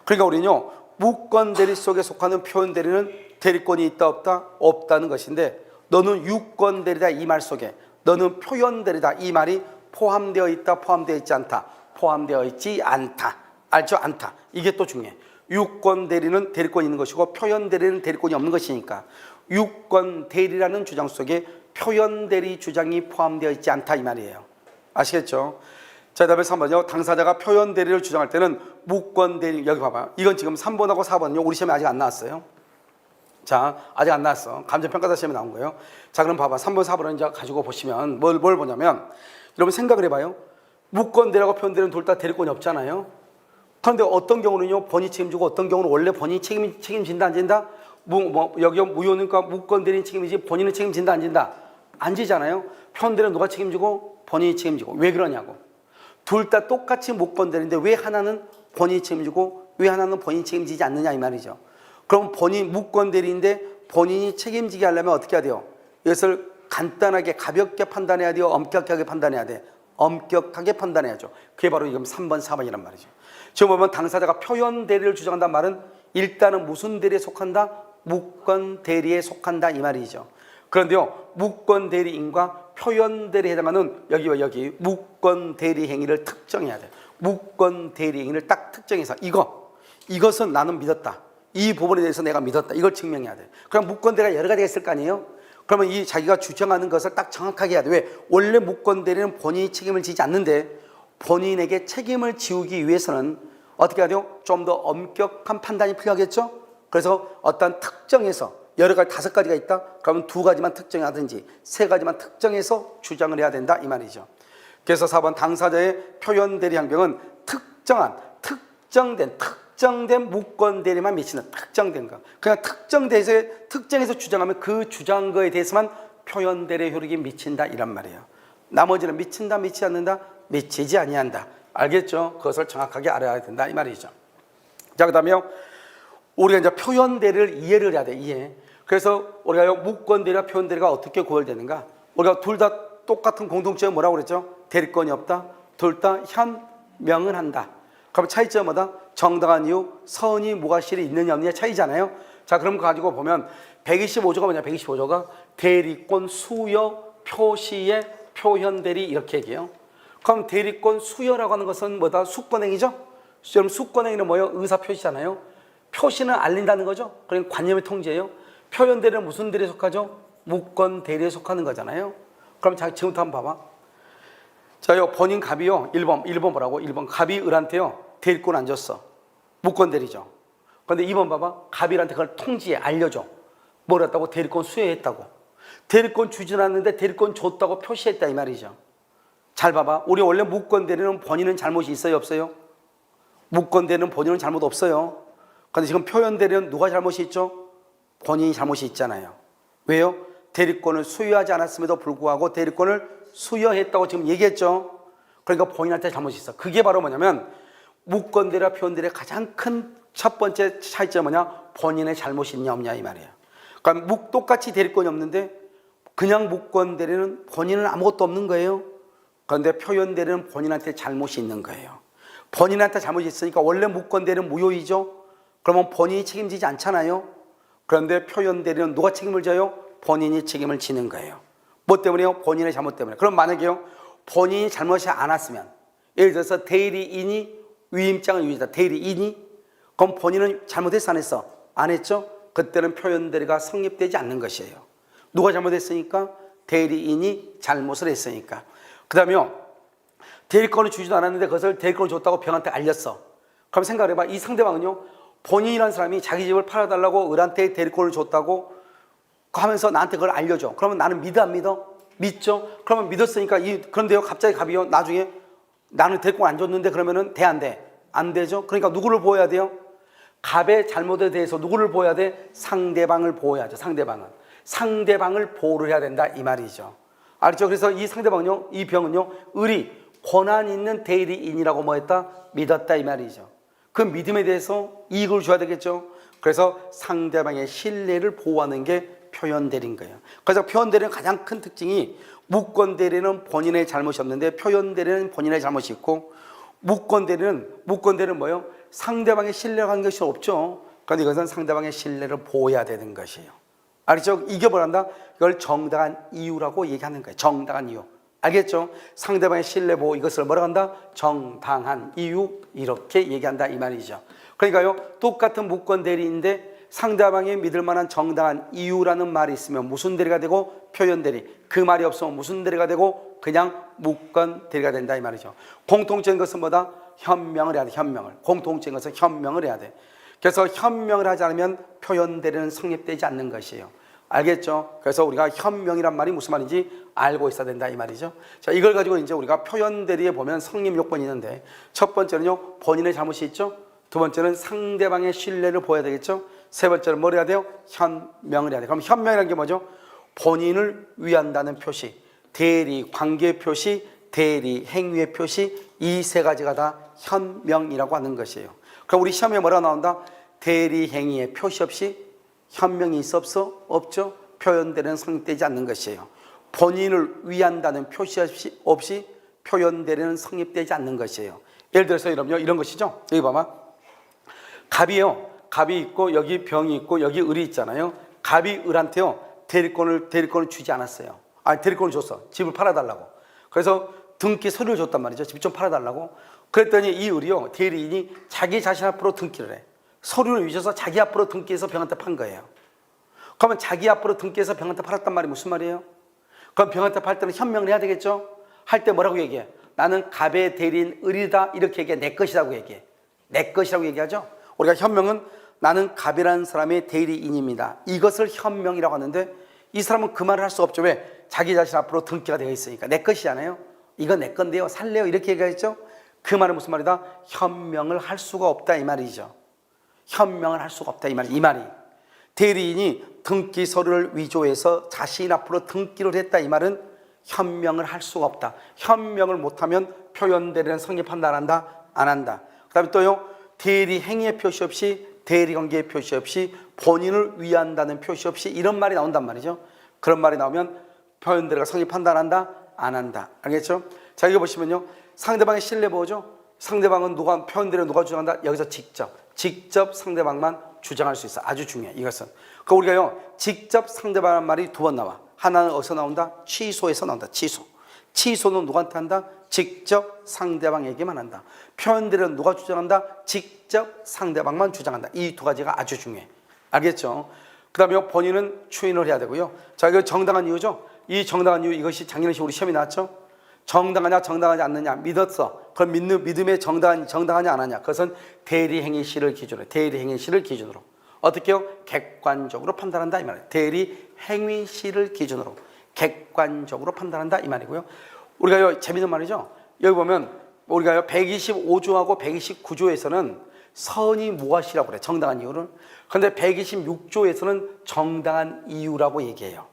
S1: 그러니까 우리는요. 무권대리 속에 속하는 표현대리는 대리권이 있다 없다? 없다는 것인데 너는 유권대리다 이 말 속에 너는 표현대리다 이 말이 포함되어 있다 포함되어 있지 않다? 포함되어 있지 않다. 알죠? 않다. 이게 또 중요해. 유권대리는 대리권이 있는 것이고 표현대리는 대리권이 없는 것이니까 유권대리라는 주장 속에 표현대리 주장이 포함되어 있지 않다 이 말이에요. 아시겠죠? 자, 다음에 3번요. 당사자가 표현대리를 주장할 때는 무권대리, 여기 봐봐. 이건 지금 3번하고 4번은요. 우리 시험에 아직 안 나왔어요. 자, 아직 안 나왔어. 감정평가사 시험에 나온 거예요. 자, 그럼 봐봐. 3번, 4번을 이제 가지고 보시면 뭘 보냐면 여러분 생각을 해봐요. 무권대리하고 표현대리는 둘 다 대리권이 없잖아요. 그런데 어떤 경우는요. 본인이 책임지고 어떤 경우는 원래 본인이 책임진다 안 진다? 여기 무효니까 무권대리는 책임이지 본인은 책임진다 안 진다? 안 지잖아요. 표현대리는 누가 책임지고 본인이 책임지고. 왜 그러냐고. 둘 다 똑같이 무권대리인데 왜 하나는 본인이 책임지고 왜 하나는 본인이 책임지지 않느냐 이 말이죠. 그럼 본인 무권대리인데 본인이 책임지게 하려면 어떻게 해야 돼요? 이것을 간단하게 가볍게 판단해야 돼요? 엄격하게 판단해야 돼? 엄격하게 판단해야죠. 그게 바로 지금 3번, 4번이란 말이죠. 지금 보면 당사자가 표현 대리를 주장한다는 말은 일단은 무슨 대리에 속한다? 무권 대리에 속한다 이 말이죠. 그런데요, 무권 대리인과 표현 대리에 해당하는 여기 무권 대리 행위를 특정해야 돼. 무권 대리 행위를 딱 특정해서 이것은 나는 믿었다. 이 부분에 대해서 내가 믿었다. 이걸 증명해야 돼. 그럼 무권 대리가 여러 가지가 있을 거 아니에요? 그러면 이 자기가 주장하는 것을 딱 정확하게 해야 돼. 왜? 원래 무권 대리는 본인이 책임을 지지 않는데 본인에게 책임을 지우기 위해서는 어떻게 해야 돼요? 좀 더 엄격한 판단이 필요하겠죠? 그래서 어떤 특정해서 여러 가지 5가지가 있다? 그러면 2가지만 특정하든지 3가지만 특정해서 주장을 해야 된다 이 말이죠. 그래서 4번 당사자의 표현 대리 항명은 특정된 무권 대리만 미치는 특정된 거. 그냥 특정해서 주장하면 그 주장한 거에 대해서만 표현 대리 효력이 미친다 이란 말이에요. 나머지는 미친다, 미치지 않는다, 미치지 아니한다. 알겠죠? 그것을 정확하게 알아야 된다 이 말이죠. 자, 그다음에 우리가 이제 표현 대리를 이해를 해야 돼. 이해. 그래서 우리가 무권 대리와 표현 대리가 어떻게 구별되는가? 우리가 둘 다 똑같은 공통점이 뭐라고 그랬죠? 대리권이 없다. 둘 다 현명은 한다. 그럼 차이점은 뭐다? 정당한 이유, 선의 무과실이 있느냐 없느냐 차이잖아요. 자, 그럼 가지고 보면 125조가 뭐냐? 125조가 대리권 수여 표시의 표현 대리 이렇게 얘기해요. 그럼 대리권 수여라고 하는 것은 뭐다? 수권행위죠? 그럼 수권행위는 뭐예요? 의사 표시잖아요. 표시는 알린다는 거죠. 그러니까 관념의 통제예요. 표현 대리는 무슨 대리에 속하죠? 무권 대리에 속하는 거잖아요. 그럼 자, 지금부터 한번 봐봐. 자, 요 본인 갑이요. 1번 뭐라고? 1번 갑이 을한테요. 대리권 안 줬어. 무권 대리죠. 그런데 2번 봐봐. 갑이한테 그걸 통지해 알려줘. 뭘 했다고? 대리권 수여했다고. 대리권 주진 않는데 대리권 줬다고 표시했다 이 말이죠. 잘 봐봐. 우리 원래 무권 대리는 본인은 잘못이 있어요 없어요? 무권 대리는 본인은 잘못 없어요. 그런데 지금 표현 대리는 누가 잘못이 있죠? 본인이 잘못이 있잖아요. 왜요? 대리권을 수여하지 않았음에도 불구하고 대리권을 수여했다고 지금 얘기했죠. 그러니까 본인한테 잘못이 있어. 그게 바로 뭐냐면 무권 대리와 표현 대리의 가장 큰 첫 번째 차이점은 뭐냐? 본인의 잘못이 있냐 없냐 이 말이에요. 그러니까 똑같이 대리권이 없는데 그냥 무권 대리는 본인은 아무것도 없는 거예요. 그런데 표현 대리는 본인한테 잘못이 있는 거예요. 본인한테 잘못이 있으니까 원래 무권 대리는 무효이죠. 그러면 본인이 책임지지 않잖아요. 그런데 표현 대리는 누가 책임을 져요? 본인이 책임을 지는 거예요. 뭐 때문에요? 본인의 잘못 때문에. 그럼 만약에요, 본인이 잘못이 않았으면, 예를 들어서 대리인이 위임장을 유지했다. 대리인이 그럼 본인은 잘못했어 안 했어? 안 했죠? 그때는 표현 대리가 성립되지 않는 것이에요. 누가 잘못했으니까? 대리인이 잘못을 했으니까. 그 다음에요, 대리권을 주지도 않았는데 그것을 대리권을 줬다고 병한테 알렸어. 그럼 생각을 해봐. 이 상대방은요, 본인이라는 사람이 자기 집을 팔아달라고 을한테 대리권을 줬다고 하면서 나한테 그걸 알려줘. 그러면 나는 믿어 안 믿어? 믿죠? 그러면 믿었으니까 그런데요, 갑자기 갑이요, 나중에 나는 대리권 안 줬는데 그러면은 돼 안 돼? 안 되죠? 그러니까 누구를 보호해야 돼요? 갑의 잘못에 대해서 누구를 보호해야 돼? 상대방을 보호해야죠. 상대방을 보호를 해야 된다 이 말이죠. 알죠? 그래서 이 상대방은요, 이 병은요, 을이 권한 있는 대리인이라고 뭐 했다? 믿었다 이 말이죠. 그 믿음에 대해서 이익을 줘야 되겠죠. 그래서 상대방의 신뢰를 보호하는 게 표현 대리인 거예요. 그래서 표현 대리는 가장 큰 특징이 무권 대리는 본인의 잘못이 없는데 표현 대리는 본인의 잘못이 있고 무권 대리는 뭐예요? 상대방의 신뢰를 하는 것이 없죠. 그런데 이것은 상대방의 신뢰를 보호해야 되는 것이에요. 알겠죠? 이게 뭐란다? 이걸 정당한 이유라고 얘기하는 거예요. 정당한 이유. 알겠죠? 상대방의 신뢰 보호, 이것을 뭐라고 한다? 정당한 이유, 이렇게 얘기한다 이 말이죠. 그러니까요, 똑같은 무권 대리인데 상대방이 믿을 만한 정당한 이유라는 말이 있으면 무슨 대리가 되고 표현 대리, 그 말이 없으면 무슨 대리가 되고 그냥 무권 대리가 된다 이 말이죠. 공통적인 것은 뭐다? 현명을 해야 돼. 공통적인 것은 현명을 해야 돼. 그래서 현명을 하지 않으면 표현 대리는 성립되지 않는 것이에요. 알겠죠? 그래서 우리가 현명이란 말이 무슨 말인지 알고 있어야 된다 이 말이죠. 자, 이걸 가지고 이제 우리가 표현 대리에 보면 성립 요건이 있는데 첫 번째는요, 본인의 잘못이 있죠. 두 번째는 상대방의 신뢰를 보여야 되겠죠. 세 번째는 뭘 해야 돼요? 현명을 해야 돼요. 그럼 현명이라는 게 뭐죠? 본인을 위한다는 표시, 대리 관계 표시, 대리 행위의 표시, 이 세 가지가 다 현명이라고 하는 것이에요. 그럼 우리 시험에 뭐라 나온다? 대리 행위의 표시 없이 현명이 있어 없어? 없죠. 표현되는 성립되지 않는 것이에요. 본인을 위한다는 표시 없이 표현되는 성립되지 않는 것이에요. 예를 들어서 이런 것이죠. 여기 봐봐. 갑이요. 갑이 있고 여기 병이 있고 여기 을이 있잖아요. 갑이 을한테요. 대리권을 주지 않았어요. 아니, 대리권을 줬어. 집을 팔아달라고. 그래서 등기 서류를 줬단 말이죠. 집 좀 팔아달라고. 그랬더니 이 을이요. 대리인이 자기 자신 앞으로 등기를 해. 서류를 위조해서 자기 앞으로 등기해서 병한테 판 거예요. 그러면 자기 앞으로 등기해서 병한테 팔았단 말이 무슨 말이에요? 그럼 병한테 팔 때는 현명을 해야 되겠죠? 할 때 뭐라고 얘기해? 나는 갑의 대리인 을이다. 이렇게 얘기해. 내 것이라고 얘기해. 내 것이라고 얘기하죠? 우리가 현명은 나는 갑이라는 사람의 대리인입니다. 이것을 현명이라고 하는데 이 사람은 그 말을 할 수 없죠. 왜? 자기 자신 앞으로 등기가 되어 있으니까. 내 것이잖아요. 이건 내 건데요. 살래요. 이렇게 얘기하죠? 그 말은 무슨 말이다? 현명을 할 수가 없다 이 말이죠. 현명을 할 수가 없다 이 말이. 대리인이 등기 서류를 위조해서 자신 앞으로 등기를 했다 이 말은 현명을 할 수가 없다. 현명을 못하면 표현대리는 성립한다 안 한다? 안 한다. 그 다음에 또요. 대리 행위의 표시 없이 대리 관계의 표시 없이 본인을 위한다는 표시 없이 이런 말이 나온단 말이죠. 그런 말이 나오면 표현대리가 성립한다 안 한다? 안 한다. 알겠죠? 자, 이거 보시면요. 상대방의 신뢰 보호죠. 상대방은 표현대리를 누가 주장한다? 여기서 직접 상대방만 주장할 수 있어. 아주 중요해. 이것은. 그러니까 우리가요. 직접 상대방의 말이 두 번 나와. 하나는 어디서 나온다? 취소에서 나온다. 취소는 누구한테 한다? 직접 상대방에게만 한다. 표현들은 누가 주장한다? 직접 상대방만 주장한다. 이 두 가지가 아주 중요해. 알겠죠? 그 다음에 본인은 추인을 해야 되고요. 자, 이거 정당한 이유죠? 이 정당한 이유, 이것이 작년에 우리 시험이 나왔죠? 정당하냐 정당하지 않느냐 믿었어. 그럼 믿음에 정당하냐 안 하냐. 그것은 대리행위시를 기준으로 어떻게 해요? 객관적으로 판단한다 이 말이에요. 대리행위시를 기준으로 객관적으로 판단한다 이 말이고요. 우리가요 재밌는 말이죠. 여기 보면 우리가요 125조하고 129조에서는 선이 무엇이라고 그래. 정당한 이유를. 그런데 126조에서는 정당한 이유라고 얘기해요.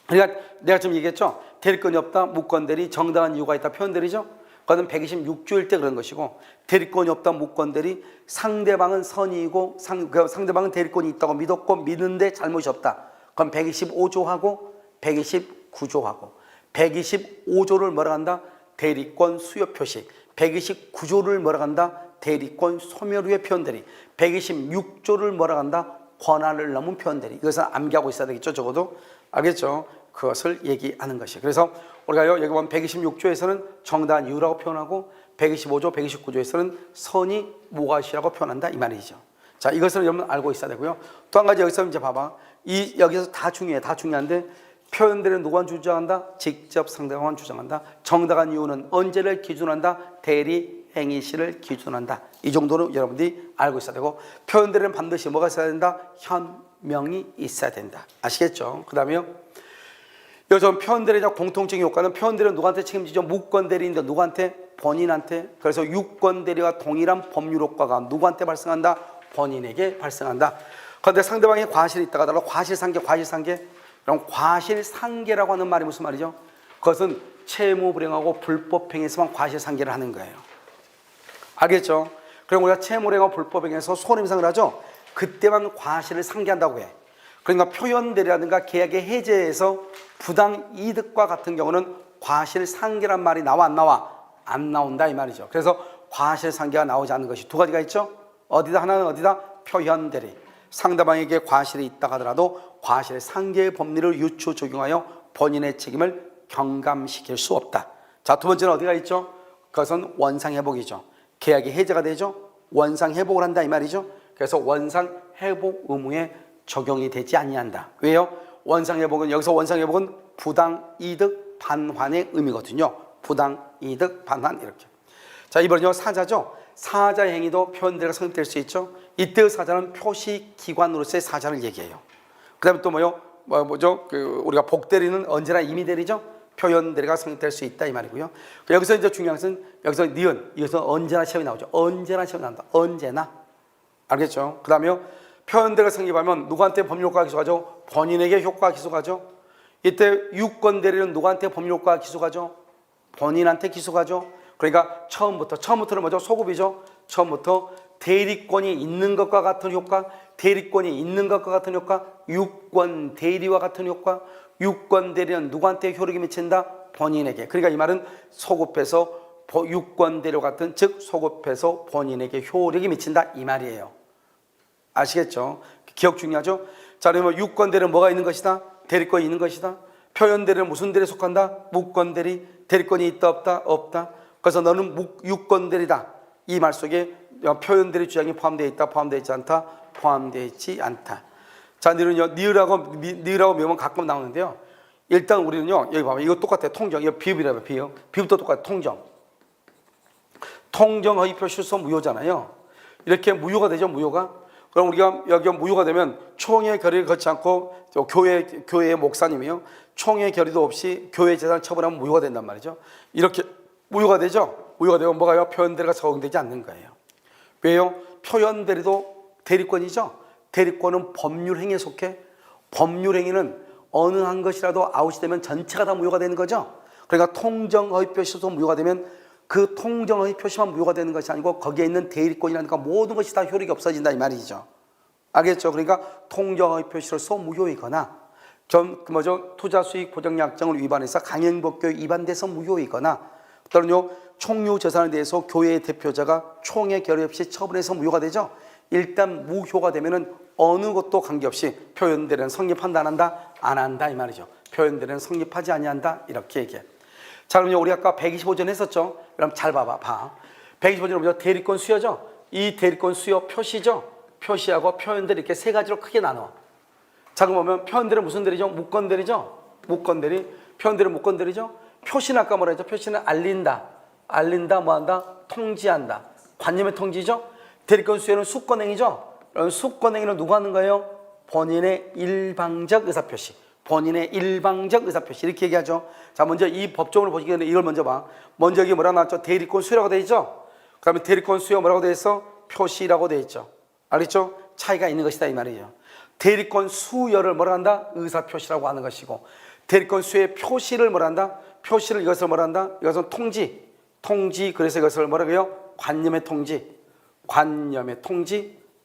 S1: 그러니까 내가 좀 얘기했죠. 대리권이 없다, 무권대리, 정당한 이유가 있다, 표현대리죠. 그건 126조일 때 그런 것이고, 대리권이 없다, 무권대리, 상대방은 선이고 상대방은 대리권이 있다고 믿었고 믿는데 잘못이 없다. 그건 125조하고 129조하고 125조를 뭐라 한다? 대리권 수요 표시. 129조를 뭐라 한다? 대리권 소멸후의 표현대리. 126조를 뭐라 한다? 권한을 넘은 표현대리. 이것은 암기하고 있어야 되겠죠. 적어도. 알겠죠? 그것을 얘기하는 것이에요. 그래서 우리가요 여기 보면 126조에서는 정당한 이유라고 표현하고 125조, 129조에서는 선이 무엇이라고 표현한다 이 말이죠. 자, 이것을 여러분 알고 있어야 되고요. 또 한 가지 여기서 이제 봐봐. 여기서 다 중요해. 다 중요한데 표현들은 누가 주장한다? 직접 상대방만 주장한다. 정당한 이유는 언제를 기준한다? 대리 행위시를 기준한다. 이 정도는 여러분들이 알고 있어야 되고 표현들은 반드시 뭐가 있어야 된다? 현명이 있어야 된다. 아시겠죠? 그 다음에요. 요즘 표현대리자 공통적인 효과는 표현대리는 누구한테 책임지죠? 무권대리인데 누구한테? 본인한테. 그래서 유권대리와 동일한 법률 효과가 누구한테 발생한다? 본인에게 발생한다. 그런데 상대방이 과실이 있다가 하더라도 과실상계. 그럼 과실상계라고 하는 말이 무슨 말이죠? 그것은 채무불행하고 불법행위에서만 과실상계를 하는 거예요. 알겠죠? 그럼 우리가 채무불행하고 불법행위에서 손해배상을 하죠? 그때만 과실을 상계한다고 해. 그러니까 표현대리라든가 계약의 해제에서 부당이득과 같은 경우는 과실상계란 말이 나와 안 나와? 안 나온다 이 말이죠. 그래서 과실상계가 나오지 않는 것이 두 가지가 있죠. 어디다? 하나는 어디다? 표현대리. 상대방에게 과실이 있다 하더라도 과실상계의 법리를 유추 적용하여 본인의 책임을 경감시킬 수 없다. 자, 두 번째는 어디가 있죠? 그것은 원상회복이죠. 계약이 해제가 되죠. 원상회복을 한다 이 말이죠. 그래서 원상회복 의무에 적용이 되지 아니한다. 왜요? 여기서 원상회복은 부당이득 반환의 의미거든요. 부당이득 반환 이렇게. 자, 이번은요 사자죠. 사자 행위도 표현대리가 성립될 수 있죠. 이때의 사자는 표시기관으로서의 사자를 얘기해요. 그 다음에 또 뭐죠? 우리가 복대리는 언제나 임의대리죠. 표현대리가 성립될 수 있다 이 말이고요. 여기서 이제 중요한 것은 여기서 니은, 이것은 언제나 시험이 나오죠. 언제나 시험이 나온다. 언제나. 알겠죠? 그 다음에요. 표현대리가 성립하면 누구한테 법률효과가 기소하죠? 본인에게 효과가 기소가죠. 이때 유권 대리는 누구한테 법률 효과가 기소가죠? 본인한테 기소가죠. 그러니까 처음부터는 뭐죠? 소급이죠. 처음부터 대리권이 있는 것과 같은 효과, 대리권이 있는 것과 같은 효과, 유권 대리와 같은 효과, 유권 대리는 누구한테 효력이 미친다? 본인에게. 그러니까 이 말은 소급해서 유권 대리와 같은, 즉 소급해서 본인에게 효력이 미친다 이 말이에요. 아시겠죠? 기억 중요하죠? 자, 그러면 유권 대리는 뭐가 있는 것이다? 대리권이 있는 것이다. 표현 대리는 무슨 대리에 속한다? 무권 대리. 대리권이 있다 없다? 없다. 그래서 너는 유권 대리다. 이 말 속에 표현 대리 주장이 포함되어 있다, 포함되어 있지 않다, 포함되어 있지 않다. 자, 니으라고 명은 가끔 나오는데요. 일단 우리는요, 여기 봐봐. 이거 똑같아요. 통정. 이거 비읍이라고 비읍. 비읍도 똑같아요. 통정. 통정 허위 표시로서 무효잖아요. 이렇게 무효가 되죠, 무효가. 그럼 우리가 여기 무효가 되면 총회 결의를 거치 않고 교회의 목사님이요. 총회 결의도 없이 교회 재산을 처분하면 무효가 된단 말이죠. 이렇게 무효가 되죠. 무효가 되면 뭐가요? 표현대리가 적용되지 않는 거예요. 왜요? 표현대리도 대리권이죠. 대리권은 법률행위에 속해. 법률행위는 어느 한 것이라도 아웃이 되면 전체가 다 무효가 되는 거죠. 그러니까 통정허위 표시도 무효가 되면 그 통정허위 표시만 무효가 되는 것이 아니고 거기에 있는 대리권이라든가 모든 것이 다 효력이 없어진다 이 말이죠. 알겠죠? 그러니까 통정허위 표시로서 무효이거나 투자수익 보장약정을 위반해서 강행법규에 위반돼서 무효이거나 또는요 총유 재산에 대해서 교회의 대표자가 총회 결의 없이 처분해서 무효가 되죠. 일단 무효가 되면은 어느 것도 관계없이 표현대리는 성립한다 안 한다? 안 한다 이 말이죠. 표현대리는 성립하지 아니한다 이렇게 얘기해. 자, 그럼요 우리 아까 125전 했었죠. 그럼 잘 봐봐. 125전은 뭐죠? 대리권 수여죠. 이 대리권 수여 표시죠. 표시하고 표현대리 이렇게 세 가지로 크게 나눠. 자, 그럼 보면 표현대리는 무슨 대리죠? 무권대리죠. 무권대리. 표현대리는 무권대리죠. 표시는 아까 뭐라 했죠? 표시는 알린다, 뭐한다? 통지한다. 관념의 통지죠. 대리권 수여는 수권행위죠. 수권행위는 누가 하는 거예요? 본인의 일방적 의사표시. 본인의 일방적 의사표시 이렇게 얘기하죠. 자, 먼저 이 법조문을 보시기 전에 이걸 먼저 봐. 먼저 여기 뭐라고 나왔죠? 대리권 수여라고 되어 있죠. 그 다음에 대리권 수여 뭐라고 되어 있어? 표시라고 되어 있죠. 알겠죠? 차이가 있는 것이다 이 말이죠. 대리권 수여를 뭐라 한다? 의사표시라고 하는 것이고 대리권 수여의 표시를 뭐라 한다? 표시를 이것을 뭐라 한다? 이것은 통지 그래서 이것을 뭐라고 해요? 관념의 통지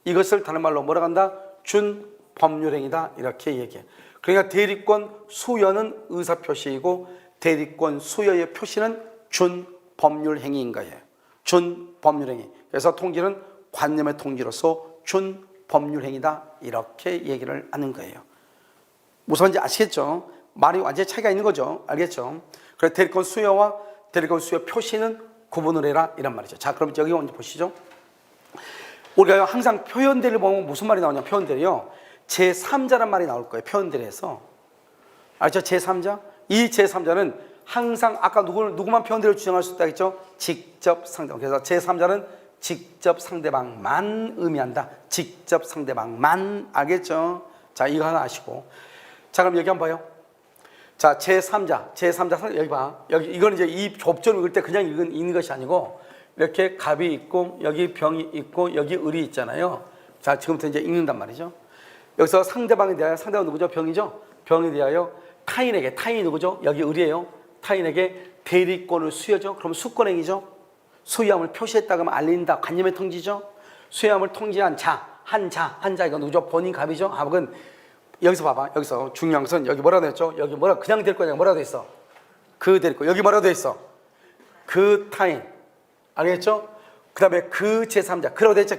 S1: 이것을 다른 말로 뭐라고 한다? 준 법률행위다 이렇게 얘기해. 그러니까 대리권 수여는 의사표시이고 대리권 수여의 표시는 준 법률행위인 거예요. 준 법률행위. 그래서 통지는 관념의 통지로서 준 법률행위다 이렇게 얘기를 하는 거예요. 무슨 말인지 아시겠죠? 말이 완전히 차이가 있는 거죠. 알겠죠? 그래서 대리권 수여와 대리권 수여 표시는 구분을 해라 이란 말이죠. 자, 그럼 여기 먼저 보시죠. 우리가 항상 표현대리를 보면 무슨 말이 나오냐? 표현대리요. 제3자란 말이 나올 거예요. 표현대리에서. 알죠? 제3자? 이 제3자는 항상 아까 누구만 표현대리를 주장할 수 있다 했죠? 직접 상대방. 그래서 제3자는 직접 상대방만 의미한다. 직접 상대방만. 알겠죠? 자, 이거 하나 아시고. 자, 그럼 여기 한번 봐요. 자, 제3자 여기 봐. 여기 이거는 이제 이 법조를 읽을 때 그냥 읽는 것이 아니고 이렇게 갑이 있고 여기 병이 있고 여기 을이 있잖아요. 자, 지금부터 이제 읽는단 말이죠. 여기서 상대방에 대하여 상대방 누구죠? 병이죠. 병에 대하여 타인이 누구죠? 여기 을이에요. 타인에게 대리권을 수여죠. 그럼 수권행위죠. 수여함을 표시했다 그러면 알린다. 관념의 통지죠. 수여함을 통지한 한 자 이거 누구죠? 본인 갑이죠. 합은 여기서 봐봐. 여기서 중요한 것은 여기 뭐라고 했죠? 여기 그냥 될 거냐? 뭐라고 돼 있어? 그 대리권. 여기 뭐라고 돼 있어? 그 타인. 알겠죠? 그 다음에 그 제3자. 그라고 돼 있죠?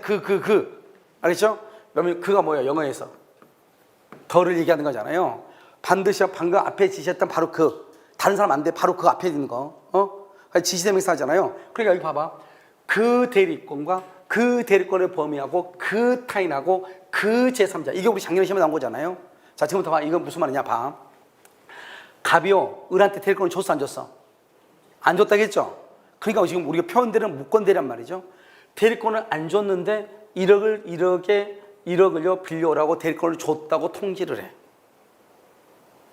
S1: 알겠죠? 그러면 그가 뭐예요? 영어에서 더를 얘기하는 거잖아요. 반드시 방금 앞에 지시했던 바로 다른 사람 안 돼. 바로 그 앞에 있는 거. 지시대명사 하잖아요. 그러니까 여기 봐봐. 그 대리권과 그 대리권을 범위하고 그 타인하고 그 제3자. 이게 우리 작년에 시험에 나온 거잖아요. 자, 지금부터 봐. 이건 무슨 말이냐 봐. 갑이요. 을한테 대리권을 줬어 안 줬어? 안 줬다겠죠? 그러니까 지금 우리가 표현대리는 무권대리란 말이죠. 대리권을 안 줬는데 1억을요 빌려오라고 대리권을 줬다고 통지를 해.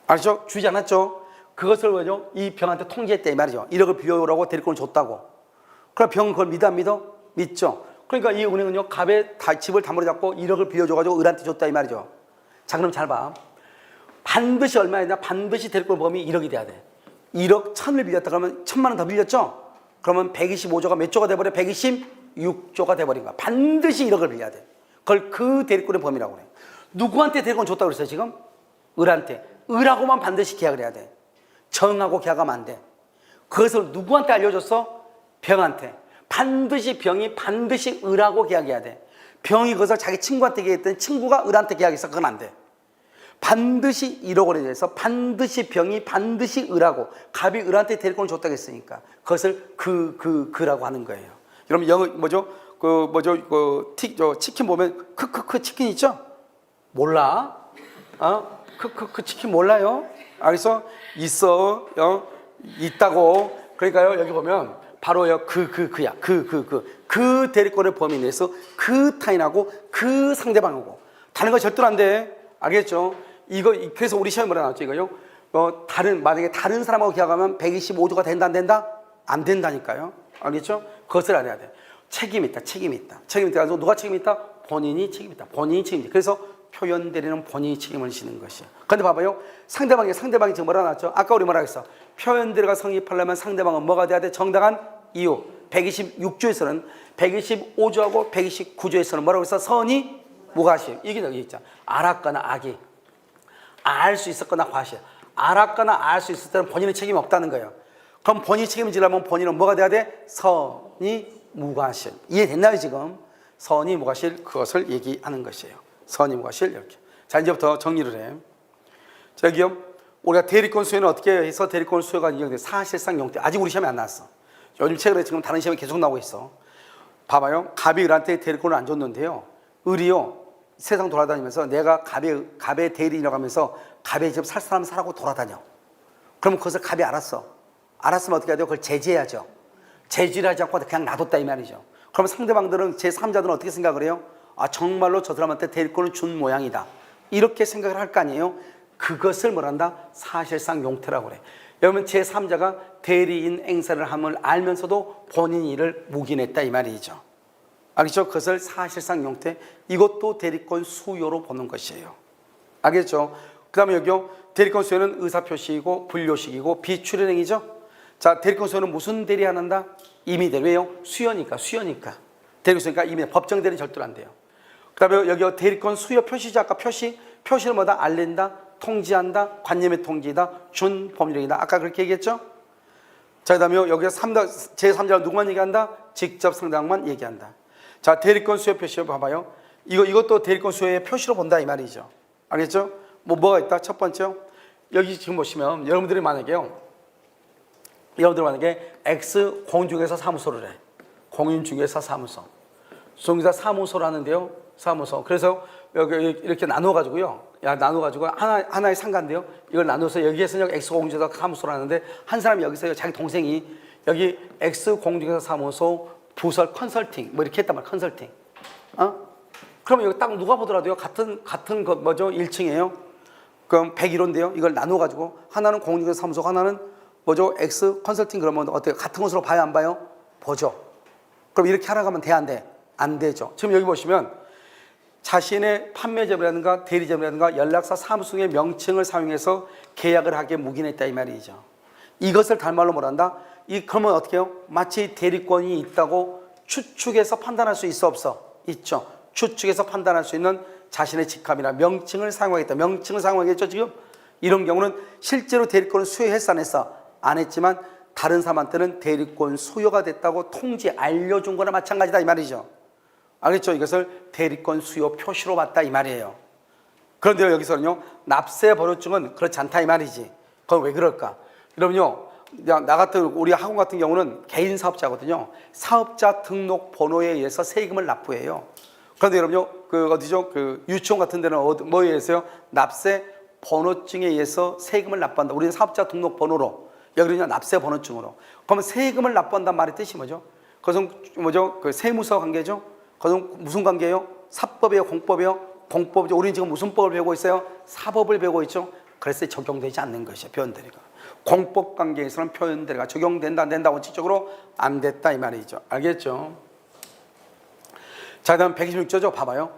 S1: 알죠? 주지 않았죠? 그것을 뭐죠? 이 병한테 통지했다 이 말이죠. 1억을 빌려오라고 대리권을 줬다고. 그럼 병은 그걸 믿어 안 믿어? 믿죠. 그러니까 이 은행은요 갑의 집을 담으로 잡고 1억을 빌려줘가지고 을한테 줬다 이 말이죠. 자, 그럼 잘 봐. 반드시 얼마야 되냐? 반드시 대리권 범위 1억이 돼야 돼. 1억 1000을 빌렸다 그러면 1000만 원 더 빌렸죠? 그러면 125조가 몇 조가 돼버려? 126조가 돼버린 거야. 반드시 1억을 빌려야 돼. 그걸 그 대리권의 범위라고 그래. 누구한테 대리권 줬다고 그랬어요 지금? 을한테. 을하고만 반드시 계약을 해야 돼. 정하고 계약하면 안 돼. 그것을 누구한테 알려줬어? 병한테. 반드시 병이 반드시 을하고 계약해야 돼. 병이 그것을 자기 친구한테 계약했더니 친구가 을한테 계약했어. 그건 안 돼. 반드시 1억원에 대해서 반드시 병이 반드시 을하고 갑이 을한테 대리권을 줬다고 했으니까 그것을 그라고 하는 거예요. 여러분 영어 치킨 보면 크크크 치킨 있죠? 몰라? 크크크 치킨 몰라요? 그래서 있어, 있다고. 그러니까요 여기 보면 바로요 그야 그 대리권의 범위 내에서 그 타인하고 그 상대방하고 다른 거 절대로 안 돼. 알겠죠? 이거 그래서 우리 시험에 뭐라 나왔죠 이거요? 만약에 다른 사람하고 계약하면 125조가 된다 안 된다? 안 된다니까요. 알겠죠? 그것을 알아야 돼. 책임이 있다. 책임이 있다. 누가 책임이 있다? 본인이 책임이 있다. 본인이 책임이 있다. 그래서 표현 대리는 본인이 책임을 지는 것이야. 그런데 봐봐요. 상대방이 지금 뭐라 나왔죠? 아까 우리 뭐라 했어? 표현 대리가 성립하려면 상대방은 뭐가 돼야 돼? 정당한 이유. 126조에서는 125조하고 129조에서는 뭐라고 했어? 선이 무과실. 이게 여기 있잖아. 알았거나 악이. 알 수 있었거나 과실. 알았거나 알 수 있을 때는 본인의 책임이 없다는 거예요. 그럼 본인이 책임을 지려면 본인은 뭐가 돼야 돼? 선이 무과실. 이해됐나요 지금? 선이 무과실 그것을 얘기하는 것이에요. 선이 무과실 이렇게. 자 이제부터 정리를 해. 자 여기요. 우리가 대리권 수요는 어떻게 해서 대리권 수요가 인정돼? 사실상 용태. 아직 우리 시험에 안 나왔어. 요즘 최근에 지금 다른 시험에 계속 나오고 있어. 봐봐요. 갑이 을한테 대리권을 안 줬는데요. 을이요. 세상 돌아다니면서 내가 갑의 대리인이라고 하면서 갑의 집 살 사람 사라고 돌아다녀. 그러면 그것을 갑이 알았어. 알았으면 어떻게 해야 돼요? 그걸 제지해야죠. 제지를 하지 않고 그냥 놔뒀다 이 말이죠. 그러면 상대방들은 제3자들은 어떻게 생각을 해요? 정말로 저 사람한테 대리권을 준 모양이다. 이렇게 생각을 할 거 아니에요? 그것을 뭐란다? 사실상 용태라고 그래. 여러분 제3자가 대리인 행사를 함을 알면서도 본인 일을 묵인했다 이 말이죠. 알겠죠? 그것을 사실상 용태, 이것도 대리권 수요로 보는 것이에요. 알겠죠? 그 다음에 여기요. 대리권 수요는 의사표시이고 분료식이고 비출현행이죠. 자, 대리권 수요는 무슨 대리 안 한다? 임의대리. 왜요? 수요니까. 대리권 수요니까 임의 법정 대리 절대로 안 돼요. 그 다음에 여기 대리권 수요 표시죠. 아까 표시를 뭐다? 알린다, 통지한다, 관념의 통지이다, 준 법률이다. 아까 그렇게 얘기했죠? 자, 그 다음에 여기 제3자를 누구만 얘기한다? 직접 상대방만 얘기한다. 자, 대리권 수요 표시 봐봐요. 이것도 대리권 수요의 표시로 본다 이 말이죠. 알겠죠? 뭐가 있다? 첫 번째, 여기 지금 보시면 여러분들이 만약에 X 공인중개사 사무소를 해. 공인중개사 사무소. 중개사 사무소를 하는데요. 사무소. 그래서 여기 이렇게 나눠가지고요. 나눠가지고 하나의 상가인데요. 이걸 나눠서 여기에서는 X 공인중개사 사무소를 하는데 한 사람이 여기서 자기 동생이 여기 X 공인중개사 사무소 부설 컨설팅 뭐 이렇게 했단 말이야. 컨설팅. 그러면 여기 딱 누가 보더라도요. 같은 거 뭐죠? 1층이에요. 그럼 101호인데요. 이걸 나눠 가지고 하나는 공인중개사 사무소, 하나는 뭐죠? X 컨설팅. 그러면 어때요? 같은 것으로 봐요, 안 봐요? 보죠. 그럼 이렇게 하라고 하면 돼, 안 돼? 안 되죠. 지금 여기 보시면 자신의 판매점이라든가 대리점이라든가 연락사 사무소 의 명칭을 사용해서 계약을 하게 묵인했다 이 말이죠. 이것을 달말로 뭐란다? 그러면 어떻게 해요? 마치 대리권이 있다고 추측해서 판단할 수 있어 없어? 있죠. 추측해서 판단할 수 있는 자신의 직함이나 명칭을 사용하겠다. 명칭을 사용하겠죠 지금? 이런 경우는 실제로 대리권을 수여했어 안 했어? 안 했지만 다른 사람한테는 대리권 수요가 됐다고 통지 알려준 거나 마찬가지다 이 말이죠. 알겠죠? 이것을 대리권 수요 표시로 봤다 이 말이에요. 그런데 여기서는요. 납세 번호증은 그렇지 않다 이 말이지. 그건 왜 그럴까? 여러분요. 나 같은 우리 학원 같은 경우는 개인 사업자거든요. 사업자 등록 번호에 의해서 세금을 납부해요. 그런데 여러분요, 유치원 같은 데는 뭐에 의해서요? 납세 번호증에 의해서 세금을 납부한다. 우리는 사업자 등록 번호로, 여기는 납세 번호증으로. 그러면 세금을 납부한다는 말의 뜻이 뭐죠? 그것은 뭐죠? 그 세무서 관계죠? 그것은 무슨 관계예요? 사법이에요, 공법이에요? 공법이죠. 우리는 지금 무슨 법을 배우고 있어요? 사법을 배우고 있죠. 그래서 적용되지 않는 것이에요, 표현대리가. 공법 관계에서는 표현대리가 적용된다, 안 된다, 원칙적으로 안 됐다 이 말이죠. 알겠죠? 자, 그다음 126조죠. 봐봐요.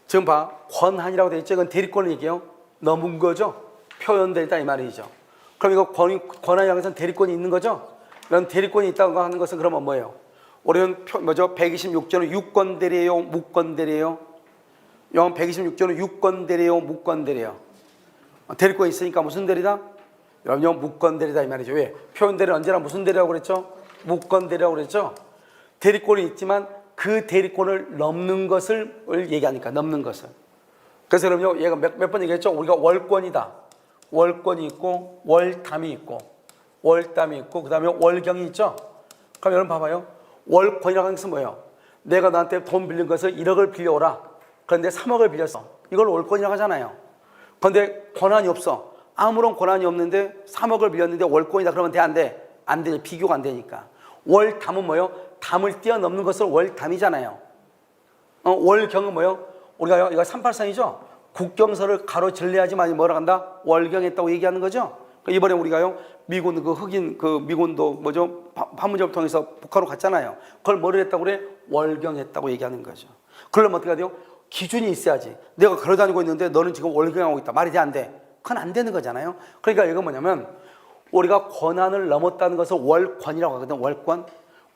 S1: 지금 봐. 권한이라고 되어 있죠. 이건 대리권을 얘기해요. 넘은 거죠. 표현되다 이 말이죠. 그럼 이거 권한이 항상 대리권이 있는 거죠? 이런 대리권이 있다고 하는 것은 그러면 뭐예요? 우리는 126조는 유권대리예요, 무권대리예요? 영 126조는 유권대리예요, 무권대리예요? 대리권이 있으니까 무슨 대리다? 여러분 무권대리다 이 말이죠. 왜? 표현대리는 언제나 무슨 대리라고 그랬죠? 무권대리라고 그랬죠? 대리권이 있지만 그 대리권을 넘는 것을 얘기하니까 넘는 것을. 그래서 여러분요 얘가 몇 번 얘기했죠? 우리가 월권이다. 월권이 있고 월담이 있고 월담이 있고 그 다음에 월경이 있죠? 그럼 여러분 봐봐요. 월권이라고 하는 것은 뭐예요? 내가 너한테 돈 빌린 것을 1억을 빌려오라. 그런데 3억을 빌렸어. 이걸 월권이라고 하잖아요. 그런데 권한이 없어. 아무런 권한이 없는데 3억을 빌렸는데 월권이다. 그러면 돼? 안 돼? 안 되죠. 비교가 안 되니까. 월담은 뭐예요? 담을 뛰어넘는 것을 월담이잖아요. 월경은 뭐예요? 우리가 이거 383이죠? 국경서를 가로질러야지만 뭐라 한다? 월경했다고 얘기하는 거죠? 이번에 우리가요, 미군 흑인 미군도 판문점을 통해서 북한으로 갔잖아요. 그걸 뭐를 했다고 그래? 월경했다고 얘기하는 거죠. 그러면 어떻게 돼요? 기준이 있어야지. 내가 걸어다니고 있는데 너는 지금 월경하고 있다. 말이 돼, 안 돼? 그건 안 되는 거잖아요. 그러니까 이건 뭐냐면 우리가 권한을 넘었다는 것을 월권이라고 하거든. 월권.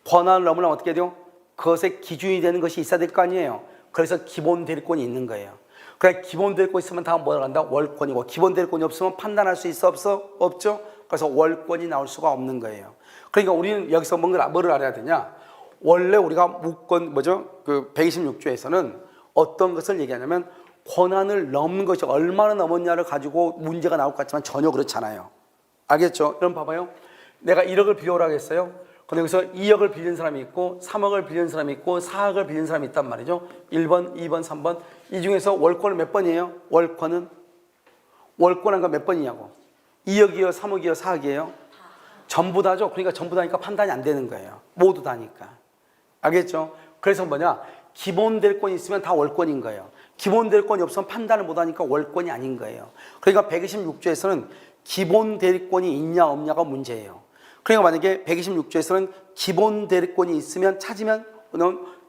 S1: 권한을 넘으려면 어떻게 돼요? 그것의 기준이 되는 것이 있어야 될 거 아니에요. 그래서 기본 대리권이 있는 거예요. 그래 기본 대리권 있으면 다 뭐라 한다? 월권이고 기본 대리권이 없으면 판단할 수 있어 없어? 없죠. 그래서 월권이 나올 수가 없는 거예요. 그러니까 우리는 여기서 뭐를 알아야 되냐? 원래 우리가 무권 126조에서는 어떤 것을 얘기하냐면 권한을 넘는 것이 얼마나 넘었냐를 가지고 문제가 나올 것 같지만 전혀 그렇잖아요. 알겠죠? 그럼 봐봐요. 내가 1억을 빌려오라고 했어요. 근데 여기서 2억을 빌린 사람이 있고 3억을 빌린 사람이 있고 4억을 빌린 사람이 있단 말이죠. 1번, 2번, 3번. 이 중에서 월권은 몇 번이에요? 월권한 거 몇 번이냐고. 2억이요, 3억이요, 4억이에요? 전부 다죠. 그러니까 전부 다니까 판단이 안 되는 거예요. 모두 다니까. 알겠죠? 그래서 뭐냐? 기본 대리권이 있으면 다 월권인 거예요. 기본 대리권이 없으면 판단을 못 하니까 월권이 아닌 거예요. 그러니까 126조에서는 기본 대리권이 있냐 없냐가 문제예요. 그러니까 만약에 126조에서는 기본 대리권이 있으면 찾으면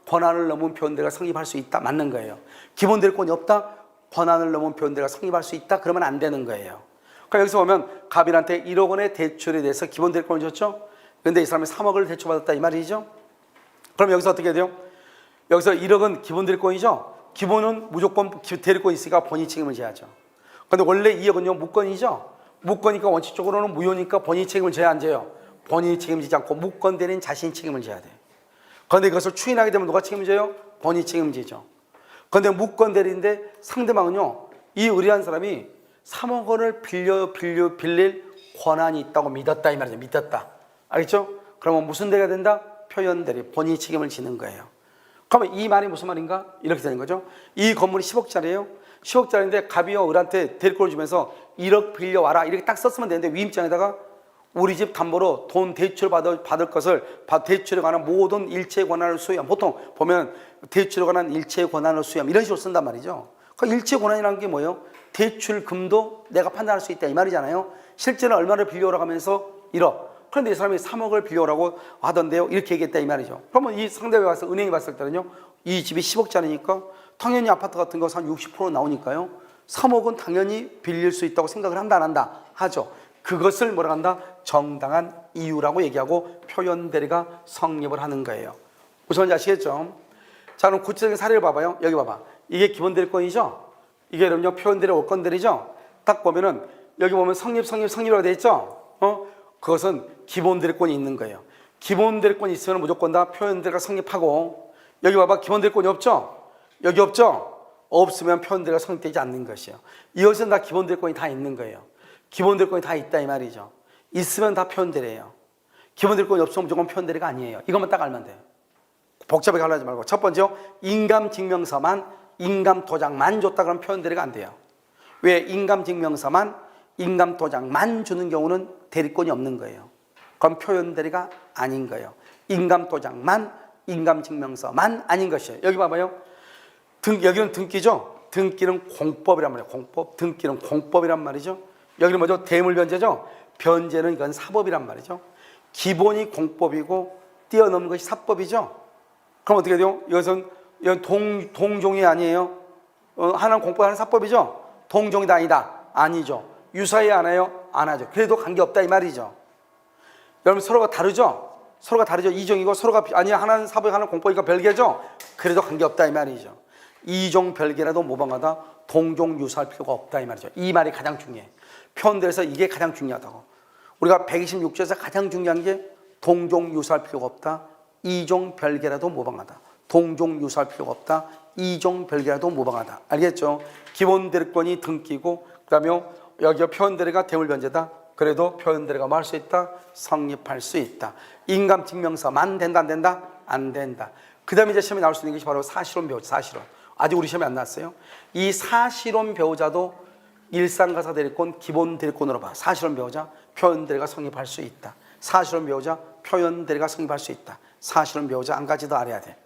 S1: 권한을 넘은 표현대리가 성립할 수 있다. 맞는 거예요. 기본 대리권이 없다. 권한을 넘은 표현대리가 성립할 수 있다. 그러면 안 되는 거예요. 그러니까 여기서 보면 갑일한테 1억 원의 대출에 대해서 기본 대리권을 줬죠. 그런데 이 사람이 3억을 대출받았다 이 말이죠. 그럼 여기서 어떻게 돼요? 여기서 1억은 기본 대리권이죠. 기본은 무조건 대리권이 있으니까 본인이 책임을 져야죠. 그런데 원래 2억은요 무권이죠. 무권이니까 원칙적으로는 무효니까 본인이 책임을 져야 안 져요. 본인이 책임지지 않고 무권 대리인 자신이 책임을 져야 돼. 그런데 이것을 추인하게 되면 누가 책임져요? 본인이 책임지죠. 그런데 무권 대리인데 상대방은요 이 의뢰한 사람이 3억 원을 빌릴 권한이 있다고 믿었다 이 말이죠. 믿었다. 알겠죠? 그러면 무슨 대리가 된다? 표현 대리. 본인이 책임을 지는 거예요. 그러면 이 말이 무슨 말인가? 이렇게 되는 거죠. 이 건물이 10억짜리예요. 10억짜리인데 갑이요 을한테 대리권을 주면서 1억 빌려와라 이렇게 딱 썼으면 되는데 위임장에다가 우리 집 담보로 돈 대출 받을 것을 대출에 관한 모든 일체 권한을 수여함. 보통 보면 대출에 관한 일체 권한을 수여함 이런 식으로 쓴단 말이죠. 그 일체 권한이라는 게 뭐예요? 대출금도 내가 판단할 수 있다 이 말이잖아요. 실제는 얼마를 빌려오라고 하면서 1억. 그런데 이 사람이 3억을 빌려오라고 하던데요. 이렇게 얘기했다 이 말이죠. 그러면 이 상대방에 가서 은행에 봤을 때는요. 이 집이 10억짜리니까 당연히 아파트 같은 거 한 60% 나오니까요. 3억은 당연히 빌릴 수 있다고 생각을 한다 안 한다? 하죠. 그것을 뭐라 한다? 정당한 이유라고 얘기하고 표현 대리가 성립을 하는 거예요. 무슨 말인지 아시겠죠? 자 그럼 구체적인 사례를 봐봐요. 여기 봐봐. 이게 기본 대리권이죠? 이게 여러분요 표현 대리 월권 대리죠? 딱 보면은 여기 보면 성립이라고 되어 있죠? 그것은 기본 대리권이 있는 거예요. 기본 대리권이 있으면 무조건 다 표현 대리가 성립하고 여기 봐봐 기본 대리권이 없죠? 여기 없죠? 없으면 표현 대리가 성립되지 않는 것이에요. 이것은 다 기본 대리권이 다 있는 거예요. 기본 대리권이 다 있다 이 말이죠. 있으면 다 표현 대리예요. 기본 대리권이 없으면 무조건 표현 대리가 아니에요. 이것만 딱 알면 돼요. 복잡하게 하려지 말고 첫 번째요. 인감증명서만 인감도장만 줬다 그러면 표현 대리가 안 돼요. 왜? 인감증명서만 인감도장만 주는 경우는 대리권이 없는 거예요. 그럼 표현 대리가 아닌 거예요. 인감도장만 인감증명서만 아닌 것이에요. 여기 봐봐요. 여기는 등기죠. 등기는 공법이란 말이에요. 공법. 등기는 공법이란 말이죠. 여기는 뭐죠? 대물변제죠. 변제는 이건 사법이란 말이죠. 기본이 공법이고 뛰어넘는 것이 사법이죠. 그럼 어떻게 돼요? 이것은 동종이 아니에요. 하나는 공법, 하나는 사법이죠. 동종이다 아니다? 아니죠. 유사해야 하나요? 안 하죠. 그래도 관계없다 이 말이죠. 여러분 서로가 다르죠? 서로가 다르죠. 이종이고 서로가 아니 하나는 사부이고 하나는 공법이니까 별개죠. 그래도 관계없다 이 말이죠. 이종 별개라도 모방하다 동종 유사할 필요가 없다 이 말이죠. 이 말이 가장 중요해. 표현들에서 이게 가장 중요하다고. 우리가 126조에서 가장 중요한 게 동종 유사할 필요가 없다. 이종 별개라도 모방하다. 동종 유사할 필요가 없다. 이종 별개라도 모방하다. 알겠죠? 기본 대리권이 등기고 그다음에 여기 표현대리가 대물변제다. 그래도 표현대리가 뭐 할 수 있다? 성립할 수 있다. 인감증명서만 된다 안 된다? 안 된다. 그 다음에 이제 시험에 나올 수 있는 것이 바로 사실혼 배우자. 사실혼. 아직 우리 시험에 안 나왔어요. 이 사실혼 배우자도 일상가사 대리권 기본 대리권으로 봐. 사실혼 배우자 표현대리가 성립할 수 있다. 사실혼 배우자 표현대리가 성립할 수 있다. 사실혼 배우자 한 가지 더 알아야 돼.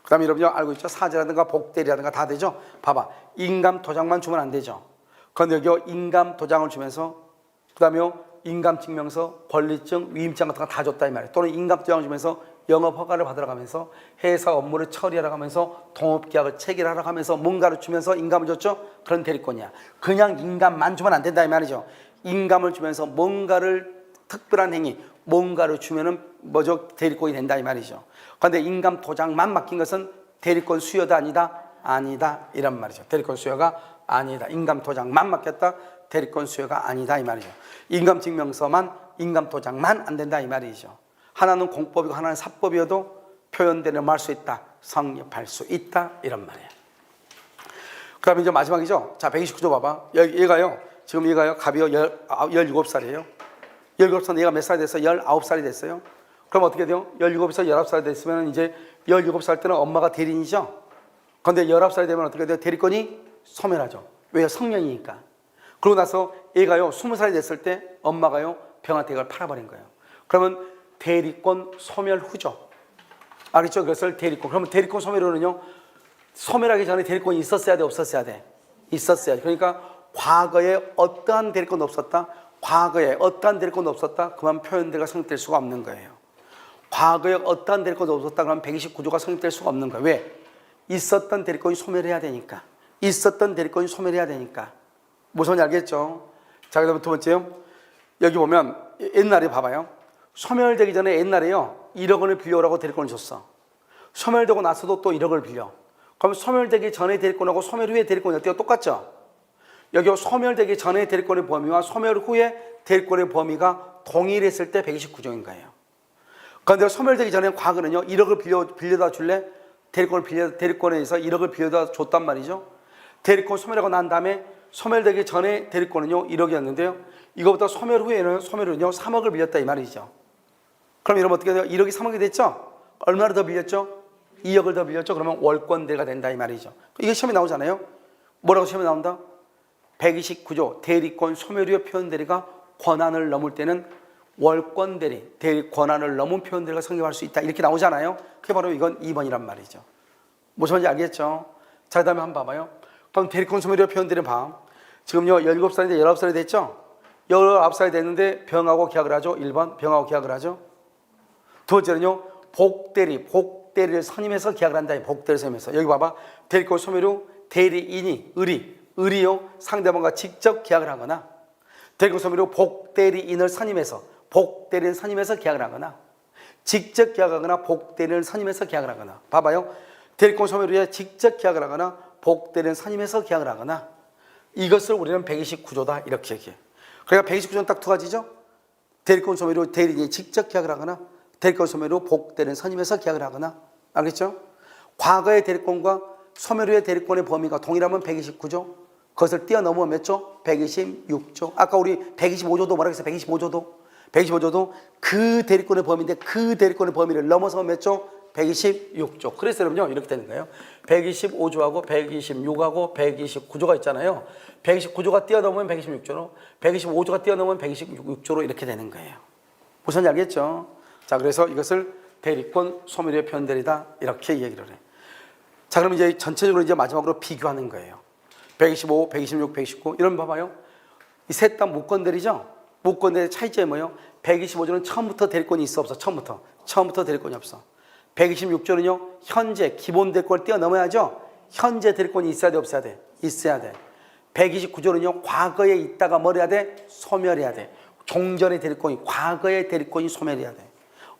S1: 그 다음에 여러분이 알고 있죠? 사제라든가 복대리라든가 다 되죠? 봐봐. 인감 도장만 주면 안 되죠. 그런데 여기 인감 도장을 주면서 그 다음에 인감증명서, 권리증, 위임장 같은 거 다 줬다 이 말이에요. 또는 인감도장을 주면서 영업허가를 받으러 가면서 회사 업무를 처리하러 가면서 동업계약을 체결하러 가면서 뭔가를 주면서 인감을 줬죠? 그런 대리권이야. 그냥 인감만 주면 안 된다 이 말이죠. 인감을 주면서 뭔가를 특별한 행위, 뭔가를 주면은 뭐죠? 대리권이 된다 이 말이죠. 그런데 인감 도장만 맡긴 것은 대리권 수여다 아니다? 아니다 이란 말이죠. 대리권 수여가 아니다. 인감 도장만 맡겼다. 대리권 수여가 아니다 이 말이죠. 인감 증명서만 인감 도장만 안 된다 이 말이죠. 하나는 공법이고 하나는 사법이어도 표현대리를 할 수 있다. 성립할 수 있다 이런 말이에요. 그 다음에 이제 마지막이죠. 자 129조 봐봐. 얘가요. 지금 얘가요. 갑이요 17살이에요. 17살 얘가 몇 살이 됐어요? 19살이 됐어요. 그럼 어떻게 돼요? 17에서 19살이 됐으면 이제 17살 때는 엄마가 대리인이죠. 그런데 19살이 되면 어떻게 돼요? 대리권이 소멸하죠. 왜요? 성년이니까. 그러고 나서 얘가요 20살이 됐을 때 엄마가요 병한테 이걸 팔아버린 거예요. 그러면 대리권 소멸 후죠. 알겠죠? 그것을 대리권. 그러면 대리권 소멸로는요 소멸하기 전에 대리권이 있었어야 돼 없었어야 돼? 있었어야 돼. 그러니까 과거에 어떠한 대리권도 없었다. 과거에 어떠한 대리권도 없었다. 그만 표현대리가 성립될 수가 없는 거예요. 과거에 어떠한 대리권도 없었다. 그러면 129조가 성립될 수가 없는 거예요. 왜? 있었던 대리권이 소멸해야 되니까. 있었던 대리권이 소멸해야 되니까. 무슨 말인지 알겠죠? 자, 그 다음에 두 번째요. 여기 보면 옛날에 봐봐요. 소멸되기 전에 옛날에요 1억 원을 빌려오라고 대리권을 줬어. 소멸되고 나서도 또 1억을 빌려. 그럼 소멸되기 전에 대리권하고 소멸 후에 대리권이 어때요? 똑같죠? 여기 소멸되기 전에 대리권의 범위와 소멸 후에 대리권의 범위가 동일했을 때 129조인 거예요. 그런데 소멸되기 전에 과거는요 1억을 빌려다 줄래? 대리권에서 1억을 빌려다 줬단 말이죠. 대리권 소멸하고 난 다음에 소멸되기 전에 대리권은요 1억이었는데요. 이거보다 소멸 후에는 소멸은요 3억을 빌렸다 이 말이죠. 그럼 여러분 어떻게 돼요? 1억이 3억이 됐죠? 얼마를 더 빌렸죠? 2억을 더 빌렸죠? 그러면 월권대리가 된다 이 말이죠. 이게 시험에 나오잖아요. 뭐라고 시험에 나온다? 129조 대리권 소멸 후의 표현대리가 권한을 넘을 때는 월권대리, 대리 권한을 넘은 표현대리가 성립할 수 있다 이렇게 나오잖아요. 그게 바로 이건 2번이란 말이죠. 무슨 말인지 알겠죠? 자, 그 다음에 한번 봐봐요. 그럼 대리권 소멸 후의 표현대리 봐. 지금요 17살인데 19살이 됐죠? 19살이 됐는데 병하고 계약을 하죠. 1번 병하고 계약을 하죠. 두 번째는요 복대리를 선임해서 계약을 한다. 복대리 선임해서. 여기 봐봐. 대리권 소멸 후 대리인이 의리요 상대방과 직접 계약을 하거나 대리권 소멸 후 복대리인을 선임해서 복대리인 선임해서 계약을 하거나 직접 계약하거나 복대리인을 선임해서 계약을 하거나. 봐봐요. 대리권 소멸 후에 직접 계약을 하거나 복대리인 선임해서 계약을 하거나. 이것을 우리는 129조다 이렇게 얘기해. 그러니까 129조는 딱 두 가지죠. 대리권 소멸 후 대리인이 직접 계약을 하거나 대리권 소멸 후 복대리인 선임해서 계약을 하거나. 알겠죠? 과거의 대리권과 소멸 후의 대리권의 범위가 동일하면 129조. 그것을 뛰어넘으면 몇 조? 126조. 아까 우리 125조도 뭐라고 했어요? 125조도 그 대리권의 범위인데 그 대리권의 범위를 넘어서면 몇 조? 126조. 그래서 여러분요 이렇게 되는 거예요. 125조하고 126하고 129조가 있잖아요. 129조가 뛰어넘으면 126조로 125조가 뛰어넘으면 126조로 이렇게 되는 거예요. 무슨 알겠죠? 자, 그래서 이것을 대리권 소멸의 표현대리다 이렇게 얘기를 해. 자, 그럼 이제 전체적으로 이제 마지막으로 비교하는 거예요. 125, 126, 129 이런 봐봐요. 이 셋 다 무권대리죠. 무권대리 차이점이 뭐예요? 125조는 처음부터 대리권이 있어 없어? 처음부터 대리권이 없어. 126조는요 현재 기본 대리권을 뛰어넘어야죠. 현재 대리권이 있어야 돼 없어야 돼? 있어야 돼. 129조는요, 과거에 있다가 뭘 해야 돼? 소멸해야 돼. 종전의 대리권이, 과거의 대리권이 소멸해야 돼.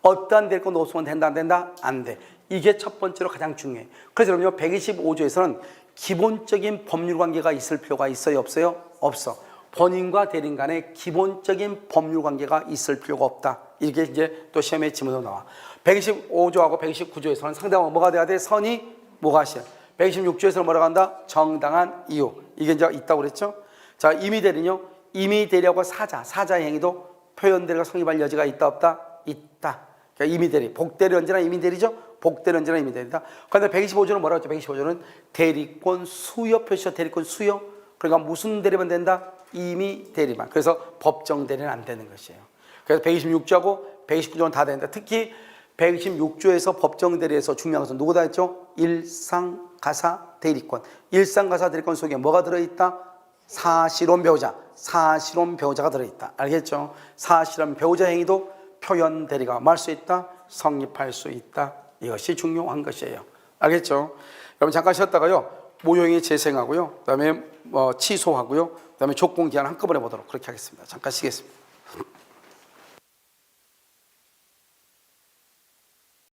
S1: 어떠한 대리권 놓으면 된다, 안 된다? 안 돼. 이게 첫 번째로 가장 중요해. 그래서 여러분요, 125조에서는 기본적인 법률 관계가 있을 필요가 있어요, 없어요? 없어. 본인과 대리인 간에 기본적인 법률 관계가 있을 필요가 없다. 이게 이제 또 시험에 지문으로 나와. 125조하고 129조에서는 상대방은 뭐가 돼야 돼? 선이 뭐가 시야. 126조에서는 뭐라고 한다? 정당한 이유. 이게 이제 있다고 그랬죠? 자, 임의대리는요, 임의대리하고 사자 행위도 표현대리가 성립할 여지가 있다, 없다? 있다. 그러니까 임의대리, 복대리 언제나 임의대리죠? 복대리 언제나 임의대리다. 그런데 125조는 뭐라고 했죠? 125조는 대리권 수여 표시죠. 대리권 수여. 그러니까 무슨 대리만 된다? 임의대리만. 그래서 법정대리는 안 되는 것이에요. 그래서 126조하고 129조는 다 된다. 특히 126조에서 법정대리에서 중요한 것은 누구다 했죠? 일상가사 대리권. 일상가사 대리권 속에 뭐가 들어있다? 사실혼 배우자. 사실혼 배우자가 들어있다. 알겠죠? 사실혼 배우자 행위도 표현 대리가 말 수 있다? 성립할 수 있다. 이것이 중요한 것이에요. 알겠죠? 여러분 잠깐 쉬었다가요. 모형이 재생하고요. 그 다음에 취소하고요. 그 다음에 조건 기한 한꺼번에 보도록 그렇게 하겠습니다. 잠깐 쉬겠습니다.